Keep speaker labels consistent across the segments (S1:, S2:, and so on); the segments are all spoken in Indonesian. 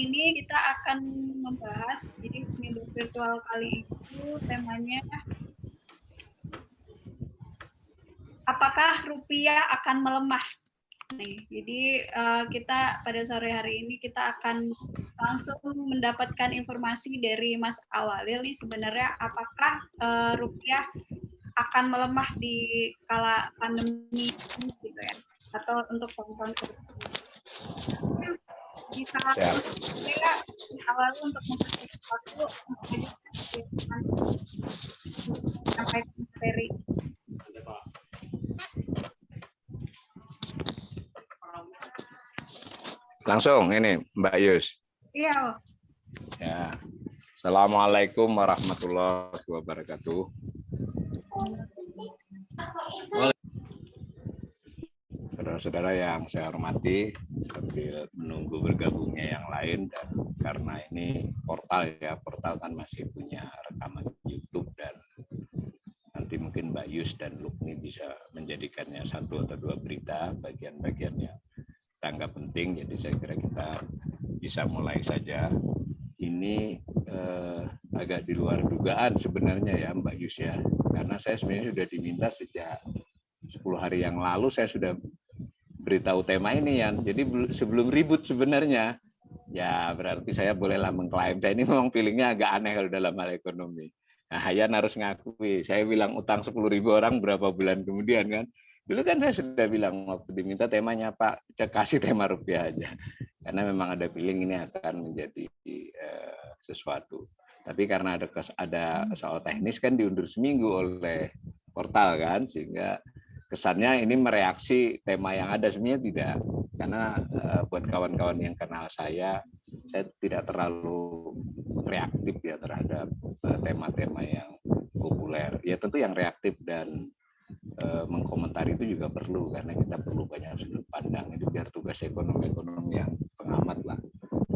S1: ini kita akan membahas, jadi minggu virtual kali itu temanya apakah rupiah akan melemah? Nih, jadi kita pada sore hari ini kita akan langsung mendapatkan informasi dari Mas Awalil nih sebenarnya apakah rupiah akan melemah di kala pandemi ini gitu ya, atau untuk tahun-tahun ke depan. Bisa saya awalnya untuk mempersiapkan sesuatu sampai materi.
S2: Langsung ini Mbak Yus.
S1: Iya.
S2: Ya. Assalamualaikum warahmatullahi wabarakatuh. Saudara-saudara yang saya hormati, sambil menunggu bergabungnya yang lain, dan karena ini portal ya, portal kan masih punya rekaman YouTube, dan nanti mungkin Mbak Yus dan Lukni bisa menjadikannya satu atau dua berita, bagian-bagian yang tanggap penting. Jadi saya kira kita bisa mulai saja. Ini agak di luar dugaan sebenarnya ya Mbak Yus ya, karena saya sebenarnya sudah diminta sejak 10 hari yang lalu, saya sudah beritahu tema ini ya. Jadi sebelum ribut sebenarnya, ya berarti saya bolehlah mengklaim. Saya ini memang feelingnya agak aneh kalau dalam hal ekonomi. Nah, Hayan harus ngakui, saya bilang utang 10.000 orang berapa bulan kemudian kan. Dulu kan saya sudah bilang waktu diminta temanya Pak, kasih tema rupiah aja. Karena memang ada feeling ini akan menjadi sesuatu. Tapi karena ada soal teknis kan diundur seminggu oleh portal kan, sehingga kesannya ini mereaksi tema yang ada, sebenarnya tidak. Karena buat kawan-kawan yang kenal saya tidak terlalu reaktif ya terhadap tema-tema yang populer. Ya tentu yang reaktif dan mengkomentari itu juga perlu, karena kita perlu banyak sudut pandang. Itu biar tugas ekonomi yang pengamat lah.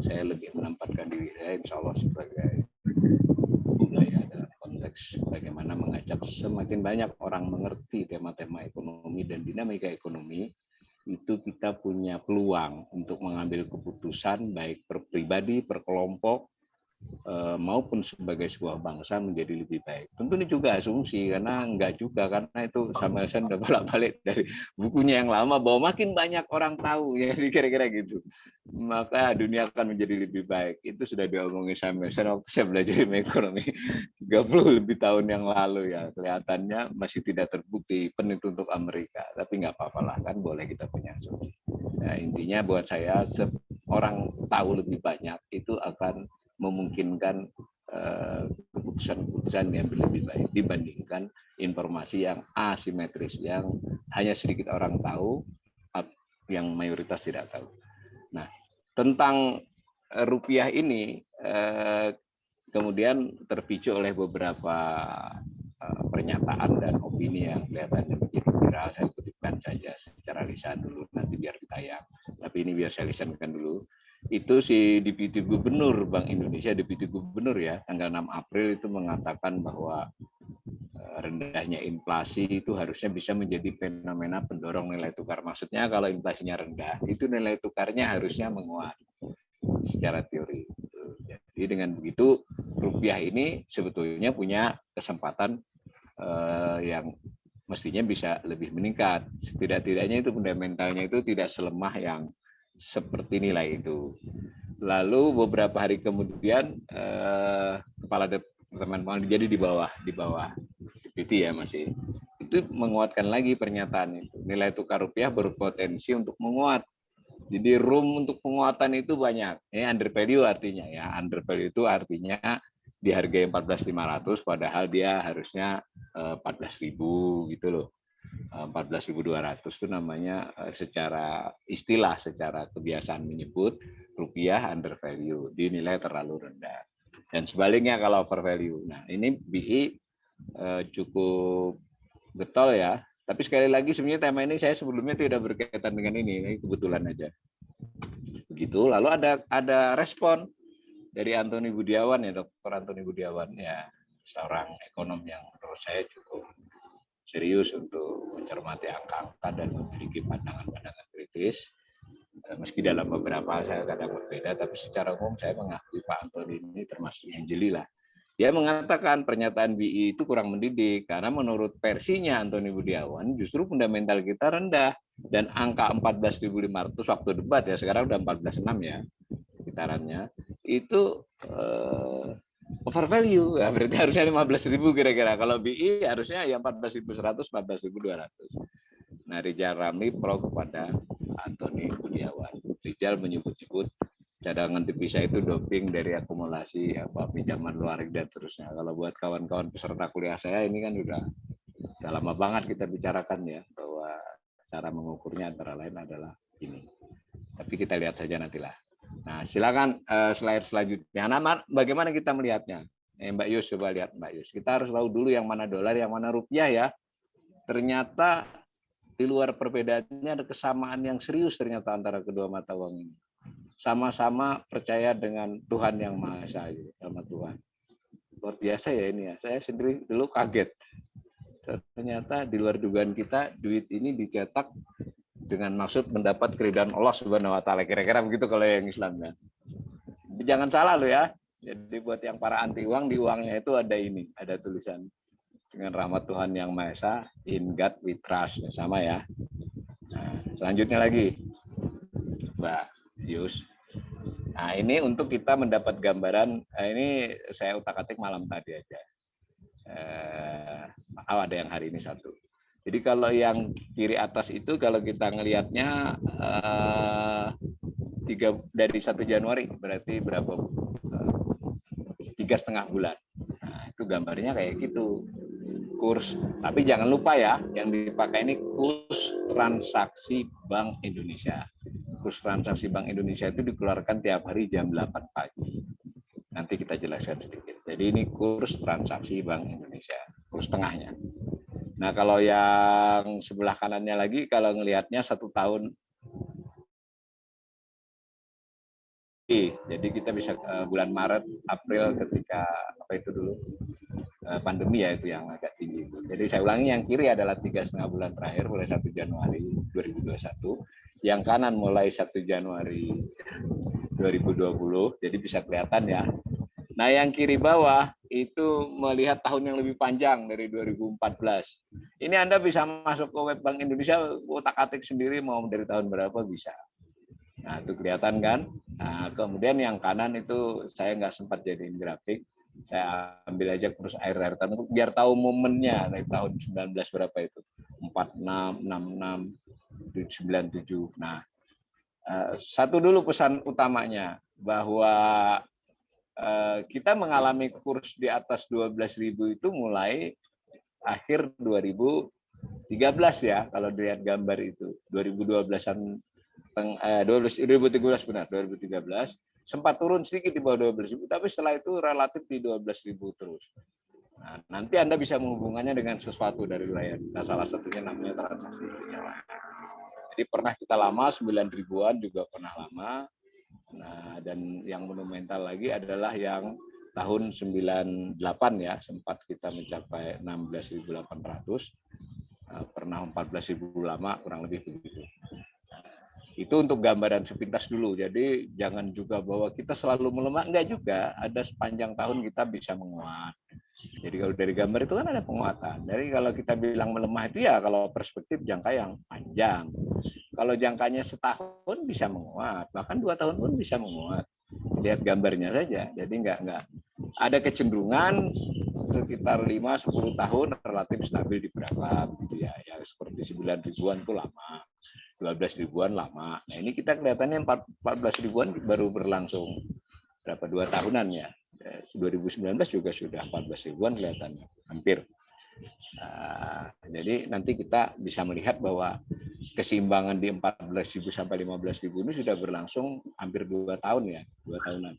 S2: Saya lebih menempatkan diri saya insya Allah sebagai budaya dalam konteks bagaimana mengajak semakin banyak orang mengerti tema-tema ekonomi dan dinamika ekonomi. Itu kita punya peluang untuk mengambil keputusan baik per pribadi, per kelompok, maupun sebagai sebuah bangsa menjadi lebih baik. Tentu ini juga asumsi, karena enggak juga, karena itu Samuelson udah bolak-balik dari bukunya yang lama bahwa makin banyak orang tahu, ya kira-kira gitu, maka dunia akan menjadi lebih baik. Itu sudah diomongin Samuelson waktu saya belajar ekonomi 30 lebih tahun yang lalu ya. Kelihatannya masih tidak terbukti penting untuk Amerika, tapi nggak apa-apa lah, kan boleh kita punya asumsi. Nah, intinya buat saya, orang tahu lebih banyak itu akan memungkinkan keputusan-keputusan yang lebih baik dibandingkan informasi yang asimetris, yang hanya sedikit orang tahu, yang mayoritas tidak tahu. Nah, tentang rupiah ini kemudian terpicu oleh beberapa pernyataan dan opini yang kelihatannya menjadi viral. Saya kutipkan saja secara lisan dulu, nanti biar ditayang. Tapi ini biar saya lisankan dulu. Itu si Deputi Gubernur Bank Indonesia, Deputi Gubernur ya, tanggal 6 April itu mengatakan bahwa rendahnya inflasi itu harusnya bisa menjadi fenomena pendorong nilai tukar. Maksudnya kalau inflasinya rendah, itu nilai tukarnya harusnya menguat secara teori. Jadi dengan begitu rupiah ini sebetulnya punya kesempatan yang mestinya bisa lebih meningkat. Setidak-tidaknya itu fundamentalnya itu tidak selemah yang seperti nilai itu. Lalu beberapa hari kemudian kepala departemen jadi di bawah DPT ya masih, itu menguatkan lagi pernyataan itu. Nilai tukar rupiah berpotensi untuk menguat. Jadi room untuk penguatan itu banyak. Ini under value artinya ya. Under value itu artinya dihargai 14.500 padahal dia harusnya 14.000 gitu loh. 14.200 itu namanya secara istilah, secara kebiasaan menyebut rupiah under value, dinilai terlalu rendah. Dan sebaliknya kalau over value. Nah, ini BI cukup getol ya. Tapi sekali lagi sebenarnya tema ini saya sebelumnya tidak berkaitan dengan ini kebetulan aja. Begitu. Lalu ada respon dari Antoni Budiawan ya, Dr. Antoni Budiawan ya, seorang ekonom yang menurut saya cukup serius untuk mencermati angka-angka dan memiliki pandangan-pandangan kritis. Meski dalam beberapa saya kadang berbeda, tapi secara umum saya mengakui Pak Antoni ini termasuk yang jeli lah. Dia mengatakan pernyataan BI itu kurang mendidik karena menurut versinya Antoni Budiawan justru fundamental kita rendah dan angka 14.500 waktu debat ya, sekarang udah 14.6 ya sekitarannya, itu over value, ya, berarti harusnya 15.000 kira-kira. Kalau BI harusnya ya 14.100, 14.200. Nah, Rijal Ramli pro kepada Antoni Budiawan. Rijal menyebut-nyebut cadangan devisa itu doping dari akumulasi pinjaman luar negeri dan seterusnya. Kalau buat kawan-kawan peserta kuliah saya ini kan udah lama banget kita bicarakan ya, bahwa cara mengukurnya antara lain adalah ini. Tapi kita lihat saja nantilah. Nah, silakan slide selanjutnya. Nah, bagaimana kita melihatnya? Mbak Yus, coba lihat Mbak Yus. Kita harus tahu dulu yang mana dolar, yang mana rupiah ya. Ternyata di luar perbedaannya ada kesamaan yang serius ternyata antara kedua mata uang ini. Sama-sama percaya dengan Tuhan yang Maha Esa, sama Tuhan. Luar biasa ya ini ya. Saya sendiri dulu kaget. Ternyata di luar dugaan kita, duit ini dicetak dengan maksud mendapat keridhaan Allah Subhanahu wa taala. Kira-kira begitu kalau yang Islam ya. Jangan salah loh ya. Jadi buat yang para anti uang, di uangnya itu ada ini, ada tulisan dengan rahmat Tuhan yang Maha Esa, in God we trust, sama ya. Nah, selanjutnya lagi, Mbak Yus. Nah, ini untuk kita mendapat gambaran, ini saya utak-atik malam tadi aja. Ada yang hari ini satu. Jadi kalau yang kiri atas itu kalau kita ngelihatnya dari 1 Januari berarti berapa? 3,5 bulan. Nah, itu gambarnya kayak gitu. Kurs, tapi jangan lupa ya, yang dipakai ini kurs transaksi Bank Indonesia. Kurs transaksi Bank Indonesia itu dikeluarkan tiap hari jam 8 pagi. Nanti kita jelaskan sedikit. Jadi ini kurs transaksi Bank Indonesia, kurs tengahnya. Nah, kalau yang sebelah kanannya lagi, kalau ngelihatnya 1 tahun. Jadi kita bisa bulan Maret, April ketika apa itu dulu pandemi ya, itu yang agak tinggi. Jadi saya ulangi, yang kiri adalah 3,5 bulan terakhir mulai 1 Januari 2021, yang kanan mulai 1 Januari 2020. Jadi bisa kelihatan ya. Nah, yang kiri bawah itu melihat tahun yang lebih panjang dari 2014. Ini Anda bisa masuk ke web Bank Indonesia, otak-atik sendiri mau dari tahun berapa bisa. Nah, itu kelihatan kan. Nah, kemudian yang kanan itu saya nggak sempat jadiin grafik. Saya ambil aja kurs air tahun biar tahu momennya dari tahun 19 berapa itu. 46, 66, 97. Nah, satu dulu pesan utamanya bahwa kita mengalami kurs di atas 12.000 itu mulai akhir 2013 ya, kalau dilihat gambar itu. 2012-an 2013 benar, 2013 sempat turun sedikit di bawah 12.000, tapi setelah itu relatif di 12.000 terus. Nah, nanti Anda bisa menghubungannya dengan sesuatu dari layar. Nah, salah satunya namanya transaksi. Jadi pernah kita lama 9.000-an juga pernah lama. Nah, dan yang monumental lagi adalah yang tahun 98 ya, sempat kita mencapai 16.800, pernah 14.000 lama, kurang lebih begitu. Itu untuk gambaran sepintas dulu. Jadi jangan juga bahwa kita selalu melemah, enggak juga. Ada sepanjang tahun kita bisa menguat. Jadi kalau dari gambar itu kan ada penguatan. Jadi kalau kita bilang melemah itu ya kalau perspektif jangka yang panjang. Kalau jangkanya setahun bisa menguat, bahkan 2 tahun pun bisa menguat. Lihat gambarnya saja. Jadi enggak ada kecenderungan sekitar 5-10 tahun relatif stabil di berapa gitu ya. Ya seperti 9.000-an itu lama. 12.000-an lama. Nah, ini kita kelihatannya 14.000-an baru berlangsung berapa 2 tahunan ya. 2019 juga sudah 14.000-an kelihatannya, hampir. Jadi nanti kita bisa melihat bahwa keseimbangan di 14.000 sampai 15.000 ini sudah berlangsung hampir 2 tahun ya, 2 tahunan.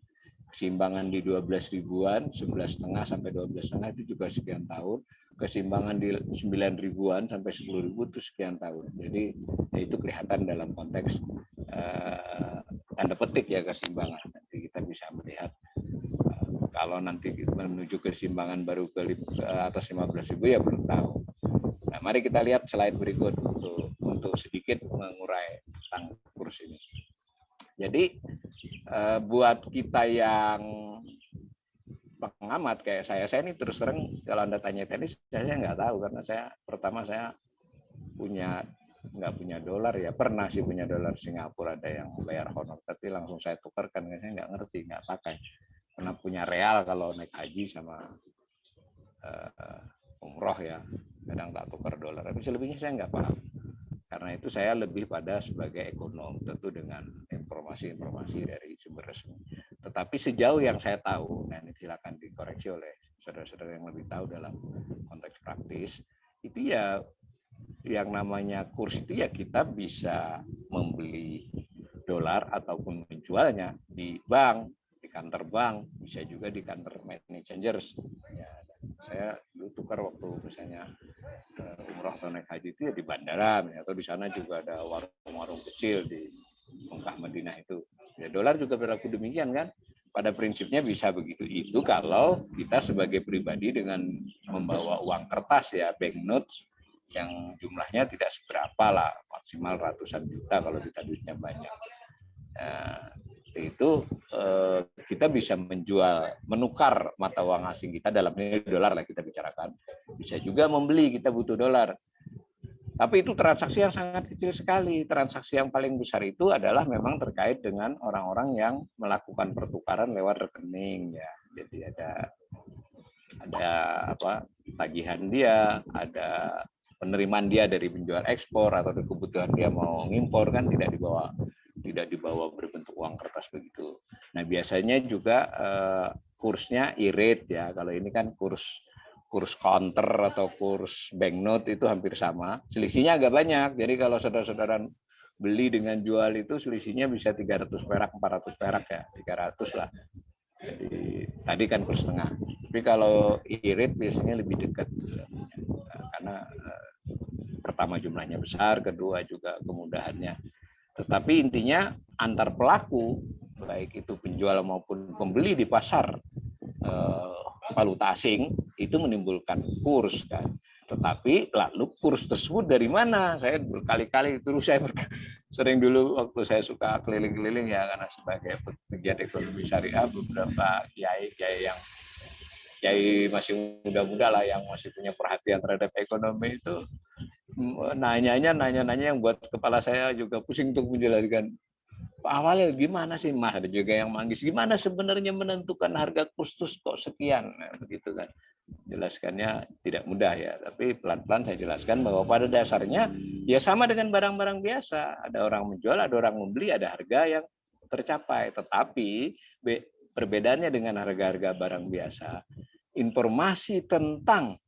S2: Keseimbangan di 12.000-an, 11,5 sampai 12,5 itu juga sekian tahun. Keseimbangan di 9.000-an sampai 10.000 itu sekian tahun. Jadi itu kelihatan dalam konteks tanda petik ya keseimbangan. Nanti kita bisa melihat kalau nanti menuju keseimbangan baru ke atas 15.000 ya belum tahu. Nah, mari kita lihat slide berikut untuk sedikit mengurai tentang kurs ini. Jadi buat kita yang pengamat kayak saya ini terus terang kalau Anda tanya tenis, saya nggak tahu karena saya nggak punya dolar ya. Pernah sih punya dolar Singapura, ada yang bayar honor, tapi langsung saya tukarkan karena saya nggak ngerti, nggak pakai. Pernah punya real kalau naik haji sama umroh ya, kadang tak tukar dolar. Tapi selebihnya saya nggak paham. Karena itu saya lebih pada sebagai ekonom, tentu dengan informasi-informasi dari sumber resmi. Tetapi sejauh yang saya tahu, nah ini silakan dikoreksi oleh saudara-saudara yang lebih tahu dalam konteks praktis, itu ya yang namanya kurs itu ya kita bisa membeli dolar ataupun menjualnya di bank, di kantor bank, bisa juga di kantor money changers. Ya, saya dulu tukar waktu misalnya umroh atau naik haji itu ya di bandara, atau di sana juga ada warung-warung kecil di Mekah Madinah itu. Ya dolar juga berlaku demikian kan. Pada prinsipnya bisa begitu itu kalau kita sebagai pribadi dengan membawa uang kertas ya, banknotes yang jumlahnya tidak seberapa lah, maksimal ratusan juta kalau kita duitnya banyak. Nah, itu kita bisa menukar mata uang asing kita, dalam ini dolar lah kita bicarakan. Bisa juga membeli, kita butuh dolar. Tapi itu transaksi yang sangat kecil sekali. Transaksi yang paling besar itu adalah memang terkait dengan orang-orang yang melakukan pertukaran lewat rekening ya. Jadi ada tagihan dia, ada penerimaan dia dari penjual ekspor atau kebutuhan dia mau ngimpor kan tidak dibawa berbentuk uang kertas begitu. Nah biasanya juga kursnya e-rate ya. Kalau ini kan kurs counter atau kurs banknote itu hampir sama. Selisihnya agak banyak. Jadi kalau saudara-saudara beli dengan jual itu selisihnya bisa 300 perak, 400 perak ya, 300 lah. Jadi tadi kan kurs tengah. Tapi kalau e-rate biasanya lebih dekat karena pertama jumlahnya besar, kedua juga kemudahannya. Tetapi intinya antar pelaku, baik itu penjual maupun pembeli di pasar valuta asing, itu menimbulkan kurs kan. Tetapi lalu kurs tersebut dari mana? Saya berkali-kali terus saya sering dulu waktu saya suka keliling-keliling ya, karena sebagai pegiat ekonomi syariah, beberapa kiai yang masih muda-muda lah yang masih punya perhatian terhadap ekonomi itu nanya yang buat kepala saya juga pusing untuk menjelaskan. Awalnya gimana sih Mas? Ada juga yang manggis. Gimana sebenarnya menentukan harga kurs kok sekian? Nah, begitu kan. Jelaskannya tidak mudah ya. Tapi pelan-pelan saya jelaskan bahwa pada dasarnya ya sama dengan barang-barang biasa. Ada orang menjual, ada orang membeli, ada harga yang tercapai. Tetapi perbedaannya dengan harga-harga barang biasa, informasi tentang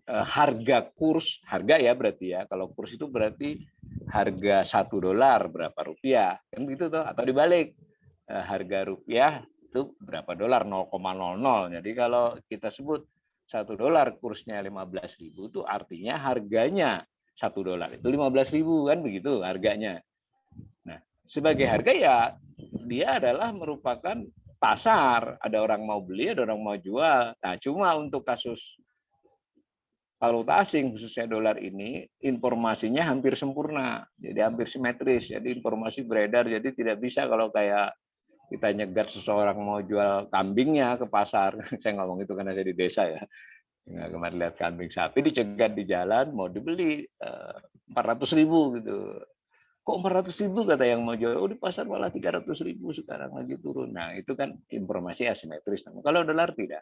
S2: harga kurs, harga ya berarti ya, kalau kurs itu berarti harga $1 berapa rupiah, kan begitu tuh, atau dibalik harga rupiah itu berapa dolar, 0,00. Jadi kalau kita sebut $1 kursnya 15.000 itu artinya harganya $1 itu 15.000 kan begitu harganya. Nah, sebagai harga ya dia adalah merupakan pasar, ada orang mau beli, ada orang mau jual. Nah, cuma untuk kasus valuta asing khususnya dolar ini informasinya hampir sempurna, jadi hampir simetris, jadi informasi beredar, jadi tidak bisa kalau kayak kita nyegat seseorang mau jual kambingnya ke pasar, saya ngomong itu karena saya di desa ya, kemarin lihat kambing sapi dicegat di jalan mau dibeli 400.000 gitu, kok 400.000 kata yang mau jual, oh di pasar malah 300.000 sekarang lagi turun. Nah itu kan informasi asimetris, kalau dolar tidak.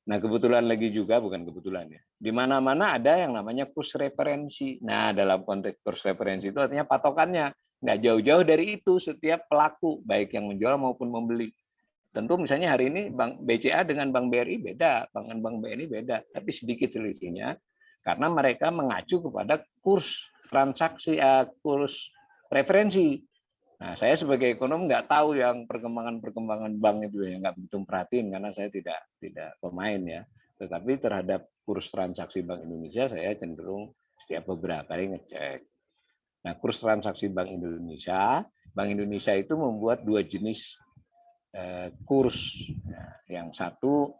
S2: Nah, kebetulan lagi juga, bukan kebetulan ya, di mana-mana ada yang namanya kurs referensi. Nah, dalam konteks kurs referensi itu artinya patokannya. Nggak jauh-jauh dari itu setiap pelaku, baik yang menjual maupun membeli. Tentu misalnya hari ini Bank BCA dengan Bank BRI beda, Bank BNI beda, tapi sedikit selisihnya karena mereka mengacu kepada kurs transaksi, kurs referensi. Nah, saya sebagai ekonom nggak tahu yang perkembangan bank itu ya, nggak begitu perhatiin karena saya tidak pemain ya. Tetapi terhadap kurs transaksi Bank Indonesia saya cenderung setiap beberapa hari ngecek. Nah, kurs transaksi Bank Indonesia itu membuat dua jenis kurs. Nah, yang satu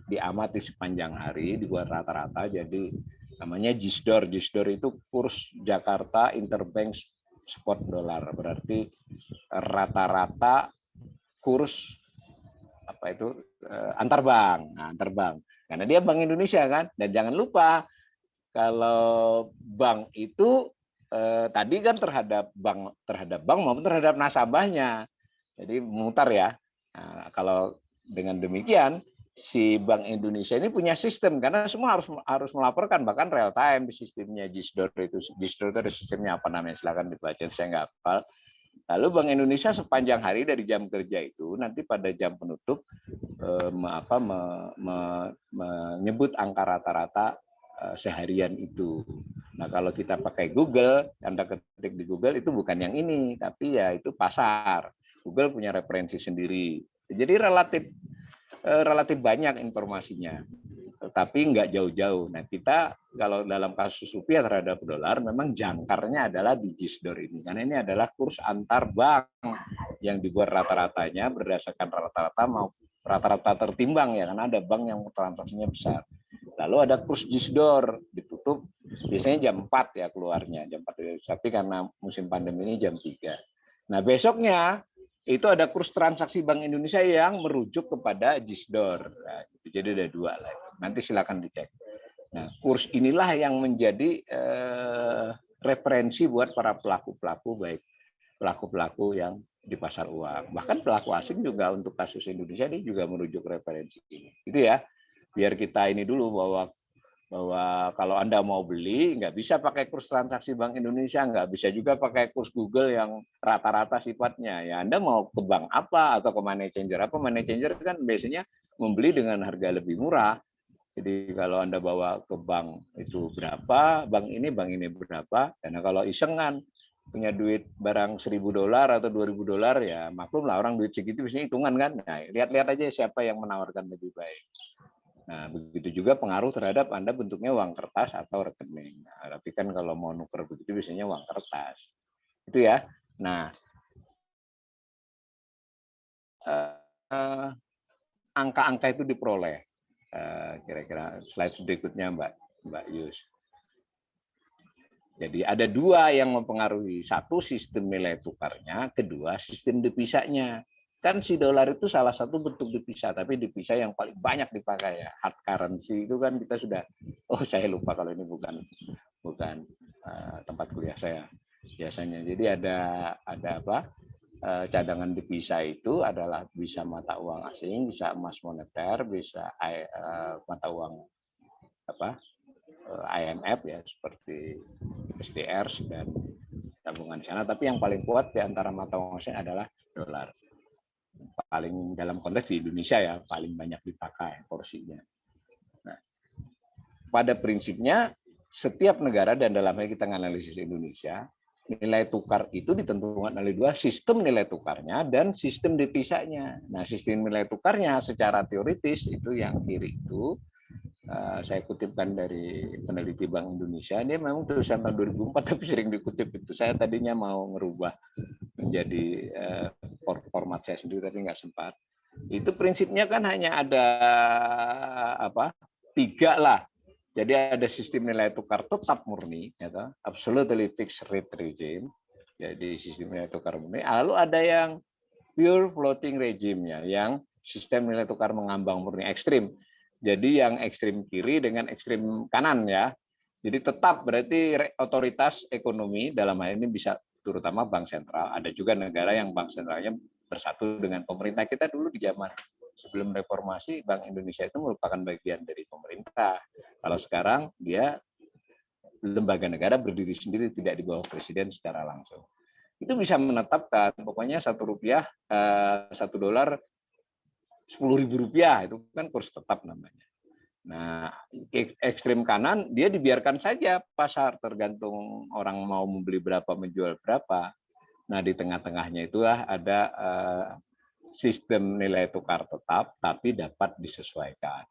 S2: diamati sepanjang hari, dibuat rata-rata, jadi namanya JISDOR. JISDOR itu kurs Jakarta Interbank spot dolar, berarti rata-rata kurs apa itu antar bank. Nah, antar bank. Karena dia Bank Indonesia kan. Dan jangan lupa kalau bank itu tadi kan terhadap bank maupun terhadap nasabahnya. Jadi mutar ya. Nah, kalau dengan demikian si Bank Indonesia ini punya sistem karena semua harus melaporkan, bahkan real time di sistemnya Gisdor itu. Gisdor itu ada sistemnya apa namanya, silakan dibaca, saya nggak hafal. Lalu Bank Indonesia sepanjang hari dari jam kerja itu nanti pada jam penutup menyebut angka rata-rata seharian itu. Nah, kalau kita pakai Google, Anda ketik di Google itu bukan yang ini, tapi ya itu pasar. Google punya referensi sendiri. Jadi relatif banyak informasinya, tetapi nggak jauh-jauh. Nah, kita kalau dalam kasus rupiah terhadap dolar, memang jangkarnya adalah di Gisdor ini, karena ini adalah kurs antar bank yang dibuat rata-ratanya berdasarkan rata-rata tertimbang ya, karena ada bank yang transaksinya besar. Lalu ada kurs Gisdor ditutup biasanya jam 4 ya keluarnya, jam 4. Tapi karena musim pandemi ini jam 3. Nah, besoknya itu ada kurs transaksi Bank Indonesia yang merujuk kepada Gisdor. Nah, jadi ada dua lah. Nanti silakan dicek. Nah, kurs inilah yang menjadi referensi buat para pelaku-pelaku, baik pelaku-pelaku yang di pasar uang. Bahkan pelaku asing juga untuk kasus Indonesia ini juga merujuk referensi ini. Itu ya, biar kita ini dulu bahwa kalau Anda mau beli, nggak bisa pakai kurs transaksi Bank Indonesia, nggak bisa juga pakai kurs Google yang rata-rata sifatnya. Ya Anda mau ke bank apa atau ke money changer apa? Money changer kan biasanya membeli dengan harga lebih murah. Jadi kalau Anda bawa ke bank itu berapa, bank ini berapa. Karena kalau isengan punya duit barang $1.000 atau $2.000 ya maklum lah, orang duit segitu biasanya hitungan kan. Nah, lihat-lihat aja siapa yang menawarkan lebih baik. Nah, begitu juga pengaruh terhadap Anda bentuknya uang kertas atau rekening. Nah, tapi kan kalau mau nuker begitu biasanya uang kertas. Itu ya. Nah, angka-angka itu diperoleh. Kira-kira slide berikutnya Mbak Yus. Jadi ada dua yang mempengaruhi. Satu, sistem nilai tukarnya. Kedua, sistem devisanya. Kan si dolar itu salah satu bentuk devisa, tapi devisa yang paling banyak dipakai ya. Hard currency itu kan kita sudah, saya lupa kalau ini bukan tempat kuliah saya biasanya. Jadi ada apa? Cadangan devisa itu adalah bisa mata uang asing, bisa emas moneter, bisa mata uang apa? IMF ya seperti SDR dan tabungan di sana. Tapi yang paling kuat di antara mata uang asing adalah dolar. Paling dalam konteks di Indonesia ya paling banyak dipakai porsinya. Nah, pada prinsipnya setiap negara dan dalam hal kita menganalisis Indonesia, nilai tukar itu ditentukan oleh dua, sistem nilai tukarnya dan sistem devisanya. Nah, sistem nilai tukarnya secara teoritis itu yang kiri itu saya kutipkan dari peneliti Bank Indonesia. Ini memang tulisan tahun 2004 tapi sering dikutip itu. Saya tadinya mau merubah menjadi format saya sendiri tapi nggak sempat. Itu prinsipnya kan hanya ada tiga lah. Jadi ada sistem nilai tukar tetap murni, ya, absolutely fixed rate regime. Jadi sistem nilai tukar murni. Lalu ada yang pure floating regime-nya, yang sistem nilai tukar mengambang murni ekstrim. Jadi yang ekstrim kiri dengan ekstrim kanan ya. Jadi tetap berarti otoritas ekonomi dalam hal ini bisa terutama bank sentral. Ada juga negara yang bank sentralnya bersatu dengan pemerintah. Kita dulu di zaman sebelum reformasi, Bank Indonesia itu merupakan bagian dari pemerintah. Kalau sekarang dia lembaga negara berdiri sendiri, tidak di bawah presiden secara langsung. Itu bisa menetapkan pokoknya $1, $1 Rp10.000, itu kan kurs tetap namanya. Nah, ekstrim kanan dia dibiarkan saja pasar tergantung orang mau membeli berapa menjual berapa. Nah, di tengah-tengahnya itulah ada sistem nilai tukar tetap tapi dapat disesuaikan.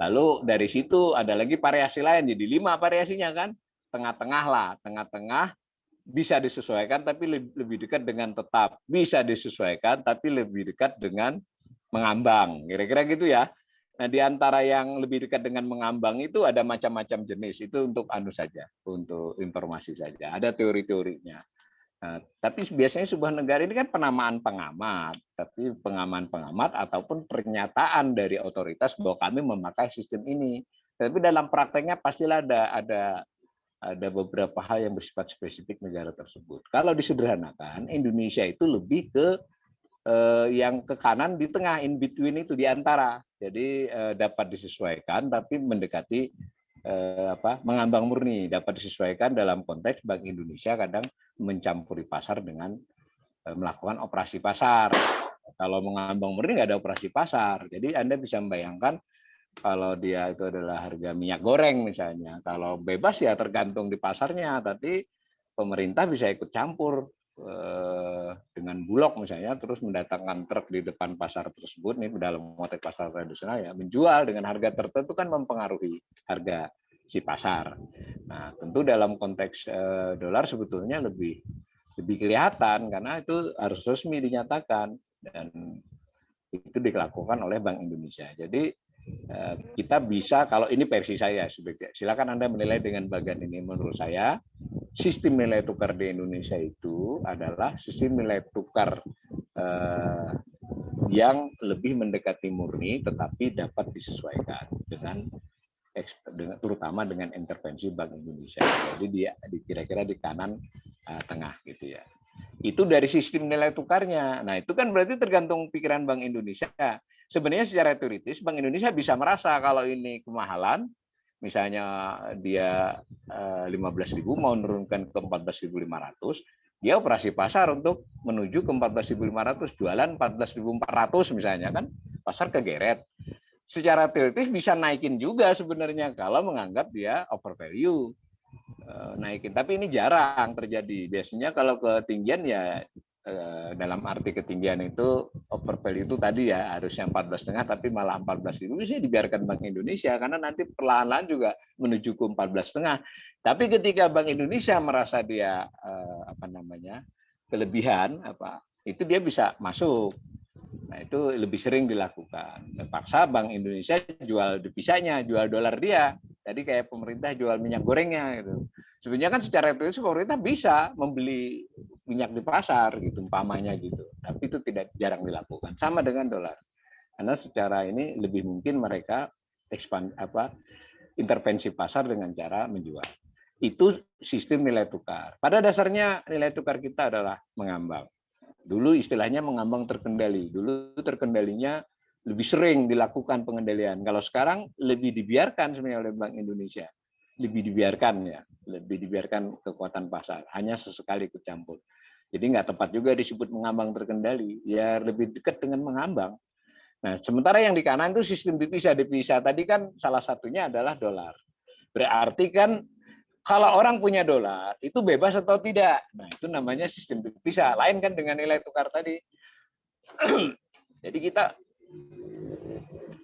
S2: Lalu dari situ ada lagi variasi lain, jadi 5 variasinya kan. Tengah-tengah lah, tengah-tengah bisa disesuaikan tapi lebih dekat dengan tetap, bisa disesuaikan tapi lebih dekat dengan mengambang, kira-kira gitu ya. Nah, di antara yang lebih dekat dengan mengambang itu ada macam-macam jenis, itu untuk anu saja, untuk informasi saja. Ada teori-teorinya. Nah, tapi biasanya sebuah negara ini kan penamaan pengamat, tapi pengamat ataupun pernyataan dari otoritas bahwa kami memakai sistem ini. Tapi dalam prakteknya pastilah ada beberapa hal yang bersifat spesifik negara tersebut. Kalau disederhanakan, Indonesia itu lebih ke yang ke kanan di tengah, in between itu di antara. Jadi dapat disesuaikan tapi mendekati mengambang murni, dapat disesuaikan dalam konteks Bank Indonesia kadang mencampuri pasar dengan melakukan operasi pasar. Kalau mengambang murni nggak ada operasi pasar. Jadi Anda bisa membayangkan kalau dia itu adalah harga minyak goreng misalnya, kalau bebas ya tergantung di pasarnya, tapi pemerintah bisa ikut campur dengan Bulog misalnya, terus mendatangkan truk di depan pasar tersebut, nih dalam konteks pasar tradisional ya, menjual dengan harga tertentu kan mempengaruhi harga si pasar. Nah, tentu dalam konteks dolar sebetulnya lebih kelihatan karena itu harus resmi dinyatakan dan itu dilakukan oleh Bank Indonesia. Jadi kita bisa, kalau ini versi saya, silakan Anda menilai dengan bagian ini. Menurut saya, sistem nilai tukar di Indonesia itu adalah sistem nilai tukar yang lebih mendekati murni, tetapi dapat disesuaikan dengan terutama dengan intervensi Bank Indonesia. Jadi dia kira-kira di kanan tengah gitu ya. Itu dari sistem nilai tukarnya. Nah, itu kan berarti tergantung pikiran Bank Indonesia. Sebenarnya secara teoritis Bank Indonesia bisa merasa kalau ini kemahalan, misalnya dia 15.000 mau menurunkan ke 14.500, dia operasi pasar untuk menuju ke 14.500, jualan 14.400 misalnya kan, pasar kegeret. Secara teoritis bisa naikin juga sebenarnya kalau menganggap dia over value. Naikin, tapi ini jarang terjadi. Biasanya kalau ketinggian ya dalam arti ketinggian itu over value itu tadi ya harusnya 14,5 tapi malah 14.000 bisa dibiarkan Bank Indonesia karena nanti perlahan-lahan juga menuju ke 14,5. Tapi ketika Bank Indonesia merasa dia kelebihan itu dia bisa masuk. Nah, itu lebih sering dilakukan. Terpaksa Bank Indonesia jual devisanya, jual dolar dia. Jadi kayak pemerintah jual minyak gorengnya gitu. Sebenarnya kan secara teoritis pemerintah bisa membeli minyak di pasar gitu umpamanya gitu. Tapi itu jarang dilakukan. Sama dengan dolar. Karena secara ini lebih mungkin mereka intervensi pasar dengan cara menjual. Itu sistem nilai tukar. Pada dasarnya nilai tukar kita adalah mengambang. Dulu istilahnya mengambang terkendali. Dulu terkendalinya lebih sering dilakukan pengendalian. Kalau sekarang lebih dibiarkan sebenarnya oleh Bank Indonesia. Lebih dibiarkan kekuatan pasar. Hanya sesekali ikut campur. Jadi nggak tepat juga disebut mengambang terkendali. Ya lebih dekat dengan mengambang. Nah, sementara yang di kanan itu sistem divisa. Divisa tadi kan salah satunya adalah dolar. Berarti kan kalau orang punya dolar, itu bebas atau tidak? Nah, itu namanya sistem divisa. Lain kan dengan nilai tukar tadi. Jadi kita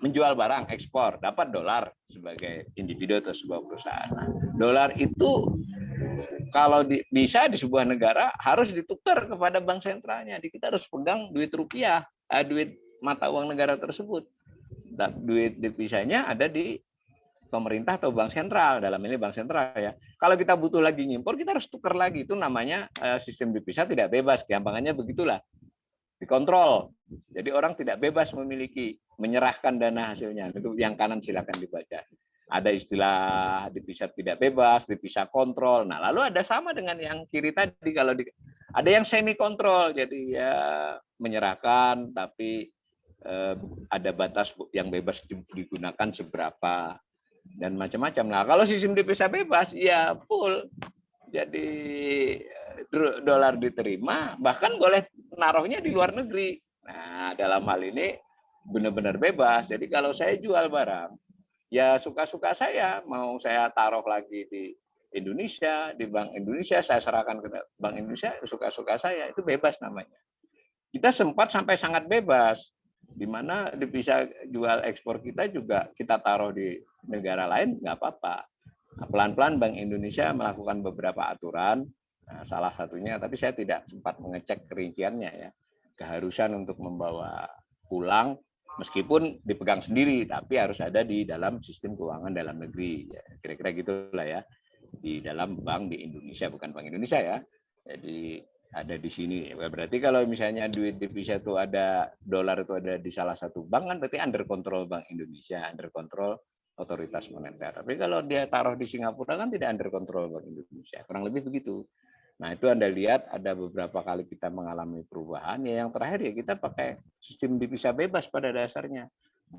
S2: menjual barang, ekspor, dapat dolar sebagai individu atau sebuah perusahaan. Nah, dolar itu kalau bisa di sebuah negara harus ditukar kepada bank sentralnya. Jadi kita harus pegang duit rupiah, duit mata uang negara tersebut. Duit divisanya ada di pemerintah atau bank sentral, dalam ini bank sentral ya. Kalau kita butuh lagi ngimpor, kita harus tukar lagi. Itu namanya sistem divisa tidak bebas, gampangannya begitulah. Dikontrol. Jadi orang tidak bebas menyerahkan dana hasilnya. Itu yang kanan silakan dibaca. Ada istilah divisa tidak bebas, divisa kontrol. Nah, lalu ada sama dengan yang kiri tadi, kalau ada yang semi kontrol, jadi ya menyerahkan tapi ada batas yang bebas digunakan seberapa dan macam-macam. Nah, kalau sistem divisa bebas, ya full. Jadi dolar diterima, bahkan boleh naruhnya di luar negeri. Nah, dalam hal ini benar-benar bebas. Jadi kalau saya jual barang, ya suka-suka saya. Mau saya taruh lagi di Indonesia, di Bank Indonesia, saya serahkan ke Bank Indonesia, suka-suka saya. Itu bebas namanya. Kita sempat sampai sangat bebas. Di mana bisa jual ekspor kita juga kita taruh di negara lain nggak apa-apa. Nah, pelan-pelan Bank Indonesia melakukan beberapa aturan, salah satunya, tapi saya tidak sempat mengecek kerinciannya ya, keharusan untuk membawa pulang meskipun dipegang sendiri, tapi harus ada di dalam sistem keuangan dalam negeri, ya, kira-kira gitulah ya, di dalam bank di Indonesia, bukan Bank Indonesia ya. Jadi ada di sini. Berarti kalau misalnya duit devisa itu ada, dolar itu ada di salah satu bank, kan berarti under control Bank Indonesia, under control otoritas moneter. Tapi kalau dia taruh di Singapura kan tidak under control Bank Indonesia. Kurang lebih begitu. Nah, itu Anda lihat ada beberapa kali kita mengalami perubahan. Ya, yang terakhir ya kita pakai sistem devisa bebas pada dasarnya.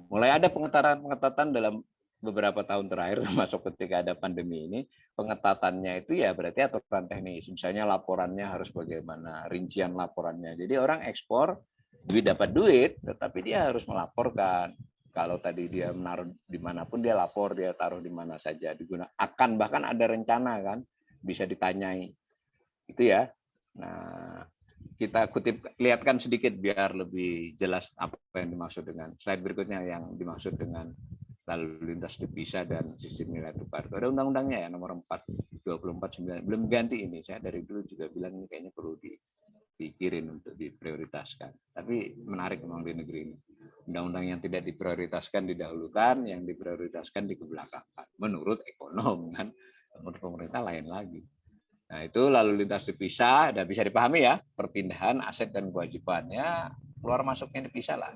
S2: Mulai ada pengetatan dalam beberapa tahun terakhir, termasuk ketika ada pandemi ini, pengetatannya itu ya berarti aturan teknis. Misalnya laporannya harus bagaimana, rincian laporannya. Jadi orang ekspor, duit dapat duit, tetapi dia harus melaporkan. Kalau tadi dia menaruh dimanapun dia lapor, dia taruh di mana saja, akan bahkan ada rencana kan, bisa ditanyai. Itu ya. Nah, kita lihatkan sedikit biar lebih jelas apa yang dimaksud dengan slide berikutnya, yang dimaksud dengan lalu lintas devisa dan sistem nilai tukar. Ada undang-undangnya ya, nomor 4 24/9. Belum ganti ini. Saya dari dulu juga bilang ini kayaknya perlu dipikirin untuk diprioritaskan. Tapi menarik memang di negeri ini. Undang-undang yang tidak diprioritaskan didahulukan, yang diprioritaskan dikebelakangkan. Menurut ekonom kan, menurut pemerintah lain lagi. Nah, itu lalu lintas devisa, dan bisa dipahami ya, perpindahan aset dan kewajibannya, keluar masuknya dipisah lah.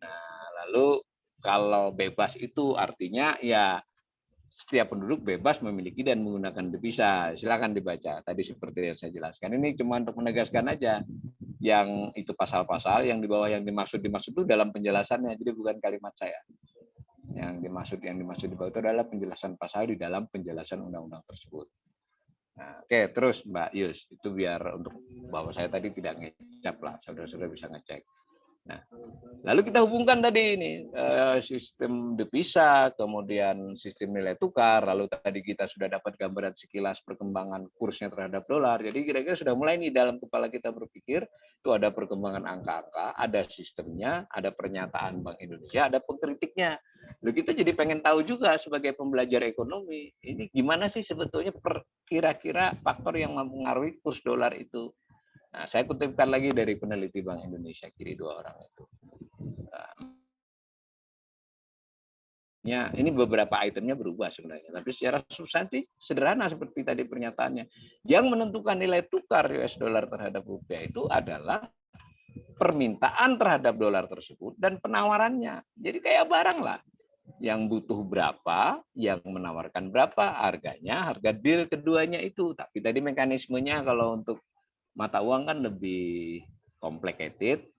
S2: Nah, lalu kalau bebas itu artinya ya setiap penduduk bebas memiliki dan menggunakan devisa. Silakan dibaca. Tadi seperti yang saya jelaskan. Ini cuma untuk menegaskan aja. Yang itu pasal-pasal, yang di bawah yang dimaksud itu dalam penjelasannya. Jadi bukan kalimat saya. Yang dimaksud di bawah itu adalah penjelasan pasal di dalam penjelasan undang-undang tersebut. Nah, oke, terus Mbak Yus, itu biar untuk bahwa saya tadi tidak ngecap lah, saudara-saudara bisa ngecek. Nah, lalu kita hubungkan tadi ini sistem devisa, kemudian sistem nilai tukar, lalu tadi kita sudah dapat gambaran sekilas perkembangan kursnya terhadap dolar. Jadi kira-kira sudah mulai nih dalam kepala kita berpikir, itu ada perkembangan angka-angka, ada sistemnya, ada pernyataan Bank Indonesia, ada pengkritiknya. Lalu kita jadi pengen tahu juga sebagai pembelajar ekonomi, ini gimana sih sebetulnya kira-kira faktor yang mempengaruhi kurs dolar itu. Nah, saya kutipkan lagi dari peneliti Bank Indonesia, kiri dua orang itu. Ya, ini beberapa itemnya berubah sebenarnya, tapi secara substansi sederhana seperti tadi pernyataannya. Yang menentukan nilai tukar US dollar terhadap rupiah itu adalah permintaan terhadap dolar tersebut dan penawarannya. Jadi kayak barang lah. Yang butuh berapa, yang menawarkan berapa, harganya, harga deal keduanya itu. Tapi tadi mekanismenya kalau untuk mata uang kan lebih complicated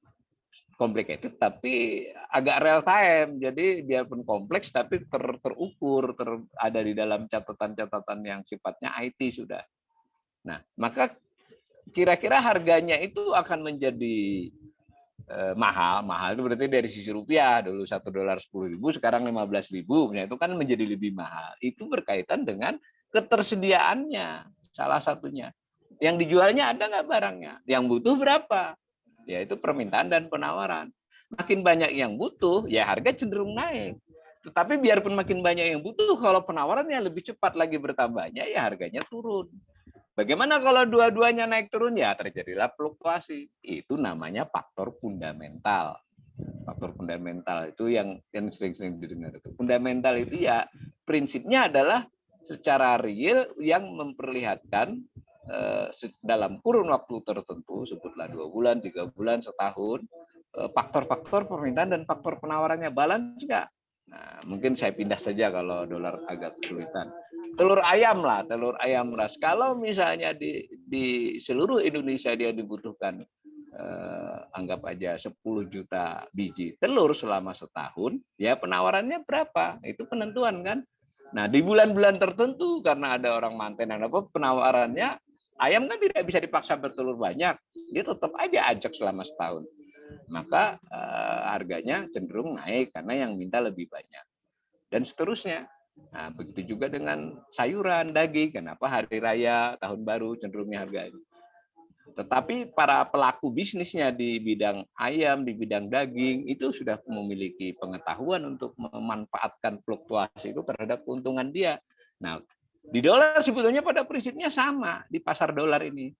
S2: tapi agak real time. Jadi biarpun kompleks tapi terukur, ada di dalam catatan-catatan yang sifatnya IT sudah. Nah, maka kira-kira harganya itu akan menjadi mahal itu berarti dari sisi rupiah, dulu $1 10.000, sekarang 15.000, nah itu kan menjadi lebih mahal. Itu berkaitan dengan ketersediaannya, salah satunya. Yang dijualnya ada nggak barangnya? Yang butuh berapa? Yaitu permintaan dan penawaran. Makin banyak yang butuh, ya harga cenderung naik. Tetapi biarpun makin banyak yang butuh, kalau penawarannya lebih cepat lagi bertambahnya, ya harganya turun. Bagaimana kalau dua-duanya naik turun? Ya terjadilah fluktuasi. Itu namanya faktor fundamental. Faktor fundamental itu yang sering-sering didengar. Fundamental itu ya prinsipnya adalah secara real yang memperlihatkan dalam kurun waktu tertentu, sebutlah 2 bulan, 3 bulan, setahun, faktor-faktor permintaan dan faktor penawarannya balance nggak? Nah, mungkin saya pindah saja kalau dolar agak kesulitan. Telur ayam lah, telur ayam ras. Kalau misalnya di seluruh Indonesia dia dibutuhkan anggap aja 10 juta biji telur selama setahun, ya penawarannya berapa? Itu penentuan kan. Nah, di bulan-bulan tertentu karena ada orang manten dan apa, penawarannya ayam kan tidak bisa dipaksa bertelur banyak, dia tetap aja ajak selama setahun. Maka harganya cenderung naik karena yang minta lebih banyak. Dan seterusnya. Nah, begitu juga dengan sayuran, daging. Kenapa hari raya, tahun baru cenderungnya harga ini. Tetapi para pelaku bisnisnya di bidang ayam, di bidang daging, itu sudah memiliki pengetahuan untuk memanfaatkan fluktuasi itu terhadap keuntungan dia. Nah, di dolar sebetulnya pada prinsipnya sama di pasar dolar ini.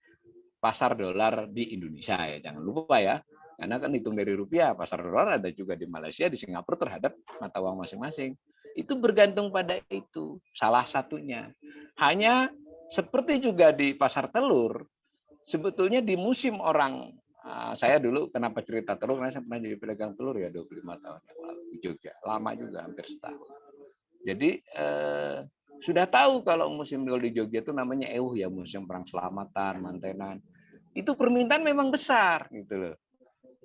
S2: Pasar dolar di Indonesia ya, jangan lupa ya. Karena kan hitung dari rupiah, pasar dolar ada juga di Malaysia, di Singapura terhadap mata uang masing-masing. Itu bergantung pada itu, salah satunya. Hanya seperti juga di pasar telur, sebetulnya di musim orang, saya dulu kenapa cerita telur, karena saya pernah jadi pedagang telur ya 25 tahun yang lalu di Jogja, lama juga, hampir setahun. Jadi sudah tahu kalau musim telur di Jogja itu namanya euh ya, musim perang selamatan, mantenan. Itu permintaan memang besar gitu loh.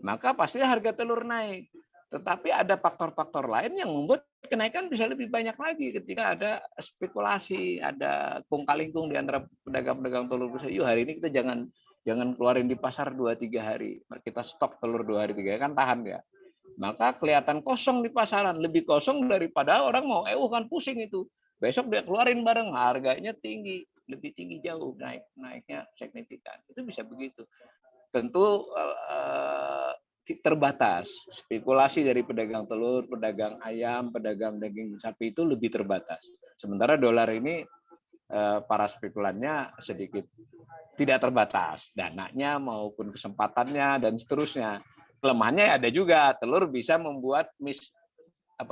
S2: Maka pasti harga telur naik. Tetapi ada faktor-faktor lain yang membuat kenaikan bisa lebih banyak lagi ketika ada spekulasi, ada kong-kali-kong di antara pedagang-pedagang telur besar. Yuk hari ini kita jangan keluarin di pasar 2-3 hari. Kita stok telur 2 hari 3 hari kan tahan ya. Maka kelihatan kosong di pasaran, lebih kosong daripada orang mau kan pusing itu. Besok dia keluarin bareng, harganya tinggi, lebih tinggi jauh, naiknya signifikan. Itu bisa begitu. Tentu terbatas. Spekulasi dari pedagang telur, pedagang ayam, pedagang daging sapi itu lebih terbatas. Sementara dolar ini para spekulannya sedikit tidak terbatas, dananya maupun kesempatannya dan seterusnya. Kelemahannya ada juga, telur bisa membuat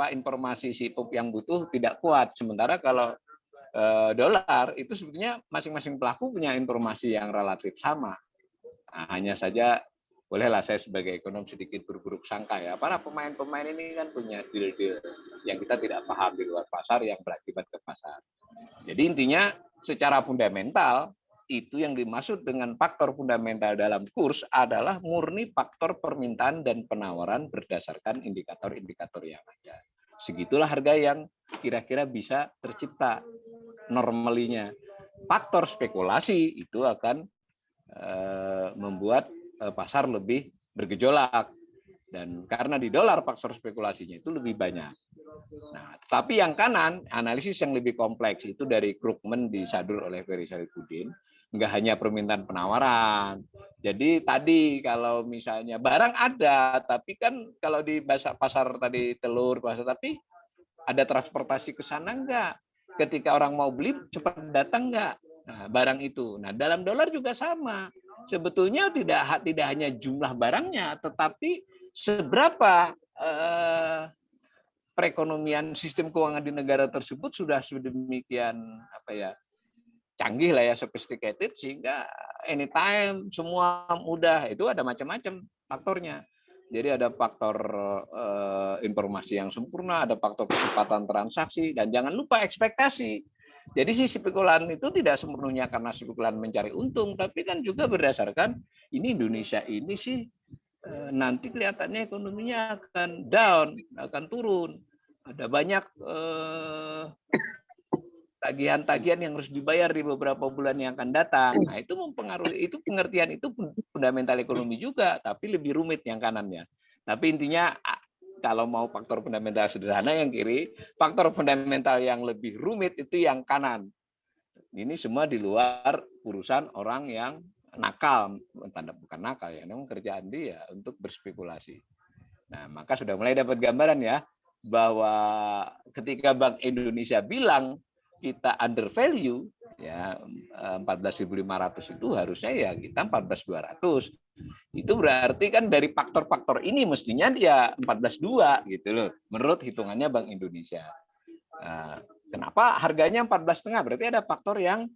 S2: informasi si pub yang butuh tidak kuat. Sementara kalau dolar itu sebetulnya masing-masing pelaku punya informasi yang relatif sama. Nah, hanya saja bolehlah saya sebagai ekonom sedikit berburuk sangka ya. Para pemain-pemain ini kan punya deal-deal yang kita tidak paham di luar pasar yang berakibat ke pasar. Jadi intinya secara fundamental itu yang dimaksud dengan faktor fundamental dalam kurs adalah murni faktor permintaan dan penawaran berdasarkan indikator-indikator yang ada. Segitulah harga yang kira-kira bisa tercipta normalinya. Faktor spekulasi itu akan membuat pasar lebih bergejolak, dan karena di dolar faktor spekulasinya itu lebih banyak. Nah, tetapi yang kanan, analisis yang lebih kompleks itu dari Krugman disadur oleh Ferry Salifuddin, nggak hanya permintaan penawaran. Jadi tadi kalau misalnya barang ada, tapi kan kalau di pasar tadi telur, tapi ada transportasi ke sana enggak? Ketika orang mau beli cepat datang enggak? Nah, barang itu. Nah, dalam dolar juga sama. Sebetulnya tidak hanya jumlah barangnya, tetapi seberapa perekonomian sistem keuangan di negara tersebut sudah sedemikian canggih lah ya, sophisticated, sehingga anytime semua mudah. Itu ada macam-macam faktornya. Jadi ada faktor informasi yang sempurna, ada faktor kecepatan transaksi, dan jangan lupa ekspektasi. Jadi si spekulan itu tidak sepenuhnya karena spekulan mencari untung, tapi kan juga berdasarkan ini Indonesia ini sih nanti kelihatannya ekonominya akan down, akan turun. Ada banyak tagihan-tagihan yang harus dibayar di beberapa bulan yang akan datang. Nah, itu mempengaruhi, itu pengertian itu fundamental ekonomi juga, tapi lebih rumit yang kanannya. Tapi intinya kalau mau faktor fundamental sederhana yang kiri, faktor fundamental yang lebih rumit itu yang kanan. Ini semua di luar urusan orang yang nakal, bukan nakal ya, memang kerjaan dia untuk berspekulasi. Nah, maka sudah mulai dapat gambaran ya, bahwa ketika Bank Indonesia bilang kita under value ya 14.500 itu harusnya ya kita 14.200. Itu berarti kan dari faktor-faktor ini mestinya dia 14.2 gitu loh menurut hitungannya Bank Indonesia. Kenapa harganya 14,5? Berarti ada faktor yang